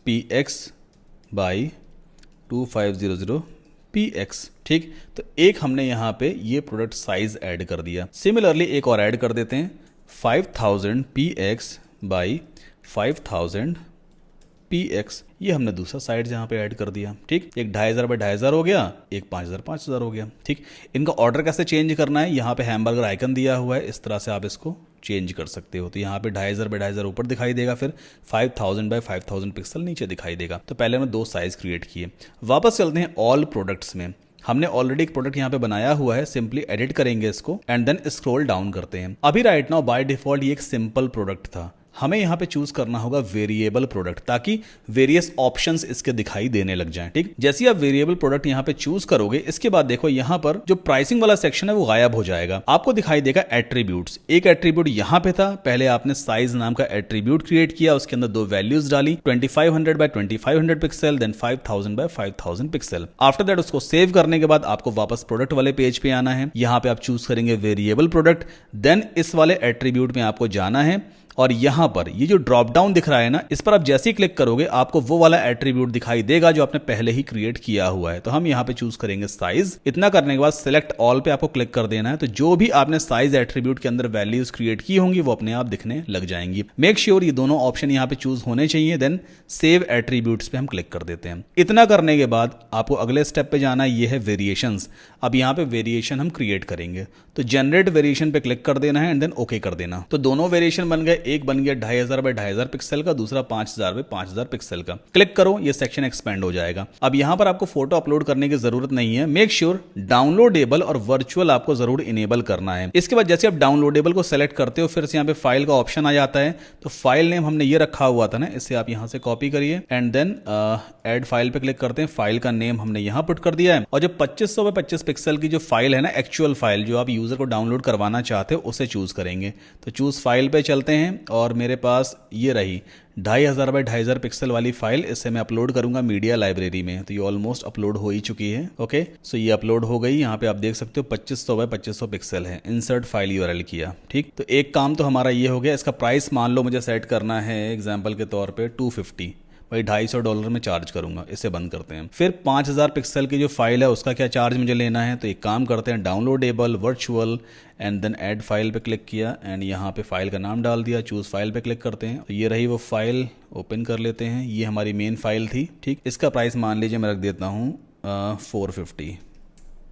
px बाई 2500 px। ठीक, तो एक हमने यहां पे ये प्रोडक्ट साइज ऐड कर दिया। सिमिलरली एक और ऐड कर देते हैं 5000 px बाई 5000 px। ये हमने दूसरा साइड जहां पे ऐड कर दिया। ठीक, एक 2500 बाय 2500 हो गया, एक 5000 5000 हो गया। ठीक, इनका ऑर्डर कैसे चेंज करना है, यहाँ पे हैमबर्गर आइकन दिया हुआ है, इस तरह से आप इसको चेंज कर सकते हो। तो यहाँ पे 2500 बाय 2500 ऊपर दिखाई देगा, फिर 5000 बाय 5000 पिक्सल नीचे दिखाई देगा। तो पहले हमने दो साइज क्रिएट किए। वापस चलते हैं ऑल प्रोडक्ट्स में। हमने ऑलरेडी एक प्रोडक्ट यहाँ पे बनाया हुआ है, सिंपली एडिट करेंगे इसको एंड देन स्क्रॉल डाउन करते हैं। अभी राइट नाउ बाय डिफॉल्ट ये एक सिंपल प्रोडक्ट था, हमें यहां पे चूज करना होगा वेरिएबल प्रोडक्ट ताकि वेरियस ऑप्शंस इसके दिखाई देने लग जाएं। ठीक, जैसे आप वेरिएबल प्रोडक्ट यहां पे चूज करोगे, इसके बाद देखो यहां पर जो प्राइसिंग वाला सेक्शन है वो गायब हो जाएगा। आपको दिखाई देगा एट्रीब्यूट्स। एक एट्रीब्यूट यहां पे था, पहले आपने साइज नाम का एट्रीब्यूट क्रिएट किया, उसके अंदर दो वैल्यूज डाली, 2500 by 2500 pixel, then 5000 by 5000 pixel. After that उसको सेव करने के बाद आपको वापस प्रोडक्ट वाले पेज पे आना है। यहां पे आप चूज करेंगे वेरिएबल प्रोडक्ट, देन इस वाले एट्रीब्यूट में आपको जाना है और यहां पर ये जो ड्रॉप डाउन दिख रहा है ना, इस पर आप जैसे ही क्लिक करोगे आपको वो वाला एट्रीब्यूट दिखाई देगा जो आपने पहले ही क्रिएट किया हुआ है। तो हम यहां पे चूज करेंगे साइज। इतना करने के बाद सिलेक्ट ऑल पे आपको क्लिक कर देना है। तो जो भी आपने साइज एट्रीब्यूट के अंदर वैल्यूज क्रिएट की होंगी वो अपने आप दिखने लग जाएंगी। मेक श्योर ये दोनों ऑप्शन यहां पे चूज होने चाहिए, देन सेव एट्रीब्यूट्स पे हम क्लिक कर देते हैं। इतना करने के बाद आपको अगले स्टेप पे जाना है, ये है वेरिएशंस। अब यहां पे वेरिएशन हम क्रिएट करेंगे तो जनरेट वेरिएशन पे क्लिक कर देना है एंड देन ओके कर देना। तो दोनों वेरिएशन बन गए, एक बन गया 2500 बाय 2500 पिक्सल का, दूसरा 5000 बाय 5000 पिक्सल का। क्लिक करो, ये सेक्शन एक्सपेंड हो जाएगा। अब यहां पर आपको फोटो अपलोड करने की जरूरत नहीं है। मेक श्योर डाउनलोडेबल और वर्चुअल आपको जरूर इनेबल करना है। इसके बाद जैसे आप डाउनलोडेबल को सेलेक्ट करते हो, फिर से यहाँ पे फाइल का ऑप्शन आ जाता है। तो फाइल नेम हमने ये रखा हुआ था ना, इसे आप यहां से कॉपी करिए एंड देन ऐड फाइल पे क्लिक करते हैं। फाइल का नेम हमने यहां पुट कर दिया है और जो 2500 बाय 25 पिक्सल की जो फाइल है ना, एक्चुअल फाइल जो आप यूजर को डाउनलोड करवाना चाहते हो, उसे चूज करेंगे। तो चूज फाइल पे चलते हैं और मेरे पास ये रही 2500 बाय 2500 पिक्सल वाली फाइल। इससे मैं अपलोड करूंगा मीडिया लाइब्रेरी में। तो ये ऑलमोस्ट अपलोड हो ही चुकी है। ओके, सो ये अपलोड हो गई। यहाँ पे आप देख सकते हो 2500 बाय 2500 पिक्सल है। इंसर्ट फाइल यूआरएल किया। ठीक, तो एक काम तो हमारा ये हो गया। इसका प्राइस मान लो मुझे सेट करना है एग्जाम्पल के तौर पर 250, भाई $250 में चार्ज करूंगा। इसे बंद करते हैं। फिर 5000 पिक्सल की जो फाइल है उसका क्या चार्ज मुझे लेना है। तो एक काम करते हैं, downloadable virtual and then add file पे क्लिक किया एंड यहाँ पे फाइल का नाम डाल दिया। चूज फाइल पे क्लिक करते हैं। तो ये रही वो फाइल, ओपन कर लेते हैं। ये हमारी मेन फाइल थी। ठीक, इसका प्राइस मान लीजिए मैं रख देता हूँ 450।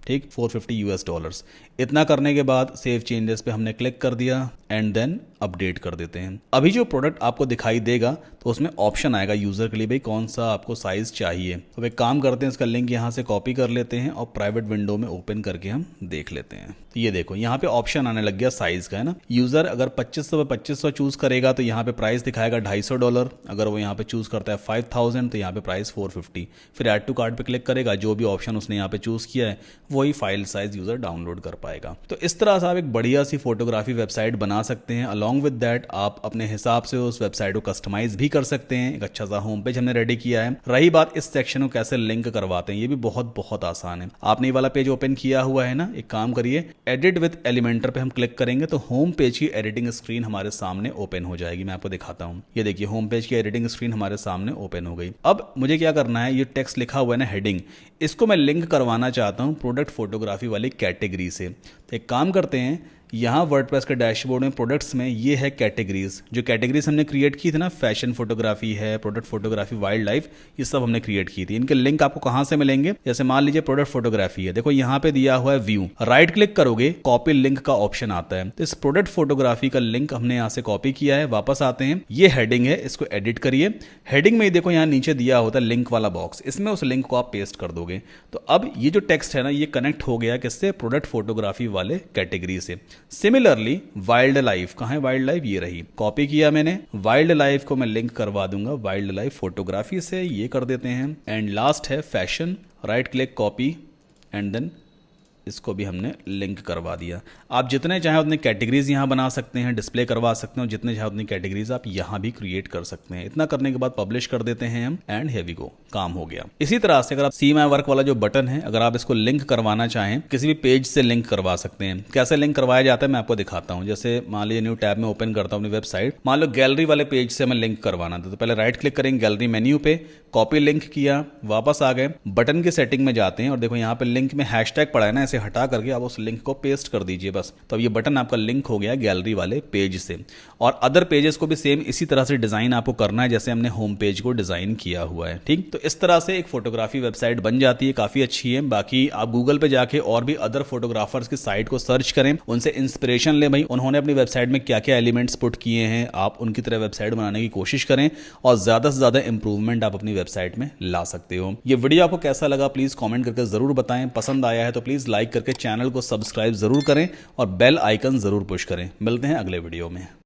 ठीक, $450। इतना करने के बाद सेव चेंजेस पे हमने क्लिक कर दिया एंड देन अपडेट कर देते हैं। अभी जो प्रोडक्ट आपको दिखाई देगा तो उसमें ऑप्शन आएगा यूजर के लिए, भाई कौन सा आपको साइज चाहिए। तो एक काम करते हैं, इसका लिंक यहाँ से कॉपी कर लेते हैं और प्राइवेट विंडो में ओपन करके हम देख लेते हैं। तो ये देखो यहाँ पे ऑप्शन आने लग गया साइज का, है ना। यूजर अगर 2500 बाय 2500 चूज करेगा तो यहाँ पे प्राइस दिखाएगा $250। अगर वो यहाँ पे चूज करता है 5000 तो यहाँ पे प्राइस 450। फिर ऐड टू कार्ट पे क्लिक करेगा, जो भी ऑप्शन उसने यहाँ पे चूज किया है वही फाइल साइज यूजर डाउनलोड कर पाएगा। तो इस तरह से आप एक बढ़िया सी फोटोग्राफी वेबसाइट बना सकते हैं। अलॉन्ग विद दैट आप अपने हिसाब से उस वेबसाइट को कस्टमाइज भी कर सकते हैं। एक अच्छा सा होम पेज हमने रेडी किया है। रही बात इस सेक्शन को कैसे लिंक करवाते हैं, ये भी बहुत बहुत आसान है। आपने ये वाला पेज ओपन किया हुआ है ना, एक काम करिए, एडिट विद एलिमेंटर पे हम क्लिक करेंगे तो होम पेज की एडिटिंग स्क्रीन हमारे सामने ओपन हो जाएगी। मैं आपको दिखाता हूं, ये देखिए होम पेज की एडिटिंग स्क्रीन हमारे सामने ओपन हो गई। अब मुझे क्या करना है, ये टेक्स्ट लिखा हुआ है ना हेडिंग, इसको मैं लिंक करवाना चाहता हूं प्रोडक्ट फोटोग्राफी वाली कैटेगरी से। तो एक काम करते हैं, यहाँ वर्डप्रेस के डैशबोर्ड में प्रोडक्ट्स में ये है कैटेगरीज। जो कैटेगरीज हमने क्रिएट की थी ना, फैशन फोटोग्राफी है, प्रोडक्ट फोटोग्राफी, वाइल्ड लाइफ, ये सब हमने क्रिएट की थी। इनके लिंक आपको कहाँ से मिलेंगे, जैसे मान लीजिए प्रोडक्ट फोटोग्राफी है, देखो यहाँ पे दिया हुआ है व्यू, राइट क्लिक करोगे कॉपी लिंक का ऑप्शन आता है। तो इस प्रोडक्ट फोटोग्राफी का लिंक हमने यहाँ से कॉपी किया है। वापस आते हैं, ये हेडिंग है, इसको एडिट करिए। हेडिंग में देखो यहाँ नीचे दिया होता है लिंक वाला बॉक्स, इसमें उस लिंक को आप पेस्ट कर दोगे। तो अब ये जो टेक्स्ट है ना, ये कनेक्ट हो गया किससे, प्रोडक्ट फोटोग्राफी वाले कैटेगरी से। सिमिलरली वाइल्ड लाइफ, कहाँ है वाइल्ड लाइफ, ये रही, कॉपी किया मैंने। वाइल्ड लाइफ को मैं लिंक करवा दूंगा वाइल्ड लाइफ फोटोग्राफी से, ये कर देते हैं। एंड लास्ट है fashion, right click copy and then इसको भी हमने लिंक करवा दिया। आप जितने चाहे उतने कैटेगरीज यहाँ बना सकते हैं, डिस्प्ले करवा सकते हो, जितने चाहे उतनी कैटेगरीज आप यहाँ भी क्रिएट कर सकते हैं। इतना करने के बाद पब्लिश कर देते हैं हम एंड हियर वी गो, काम हो गया। इसी तरह से अगर आप सी माय वर्क वाला जो बटन है, अगर आप इसको लिंक करवाना चाहें किसी भी पेज से लिंक करवा सकते हैं। कैसे लिंक करवाया जाता है मैं आपको दिखाता हूँ। जैसे मान लीजिए न्यू टैब में ओपन करता हूँ अपनी वेबसाइट, मान लो गैलरी वाले पेज से हमें लिंक करवाना था। तो पहले राइट क्लिक करेंगे गैलरी मेन्यू पे, कॉपी लिंक किया, वापस आ गए, बटन की सेटिंग में जाते हैं और देखो यहाँ पे लिंक में हैशटैग पड़ा है ना, ऐसे हटा करके आप उस लिंक को पेस्ट कर दीजिए बस। तो अब ये बटन आपका लिंक हो गया गैलरी वाले पेज से। और अदर पेजेस को भी सेम इसी तरह से डिजाइन आपको करना है जैसे हमने होम पेज को डिजाइन किया हुआ है। ठीक, तो इस तरह से एक फोटोग्राफी वेबसाइट बन जाती है, काफी अच्छी है। बाकी आप गूगल पे जाके और भी अदर फोटोग्राफर्स की साइट को सर्च करें, उनसे इंस्पिरेशन लें, भाई उन्होंने अपनी वेबसाइट में क्या क्या एलिमेंट्स पुट किए हैं, आप उनकी तरह वेबसाइट बनाने की कोशिश करें और ज्यादा से ज्यादा इंप्रूवमेंट आप अपनी वेबसाइट में ला सकते हो। ये वीडियो आपको कैसा लगा प्लीज कमेंट करके जरूर बताएं। पसंद आया है तो प्लीज लाइक करके चैनल को सब्सक्राइब जरूर करें और बेल आइकन जरूर पुश करें। मिलते हैं अगले वीडियो में।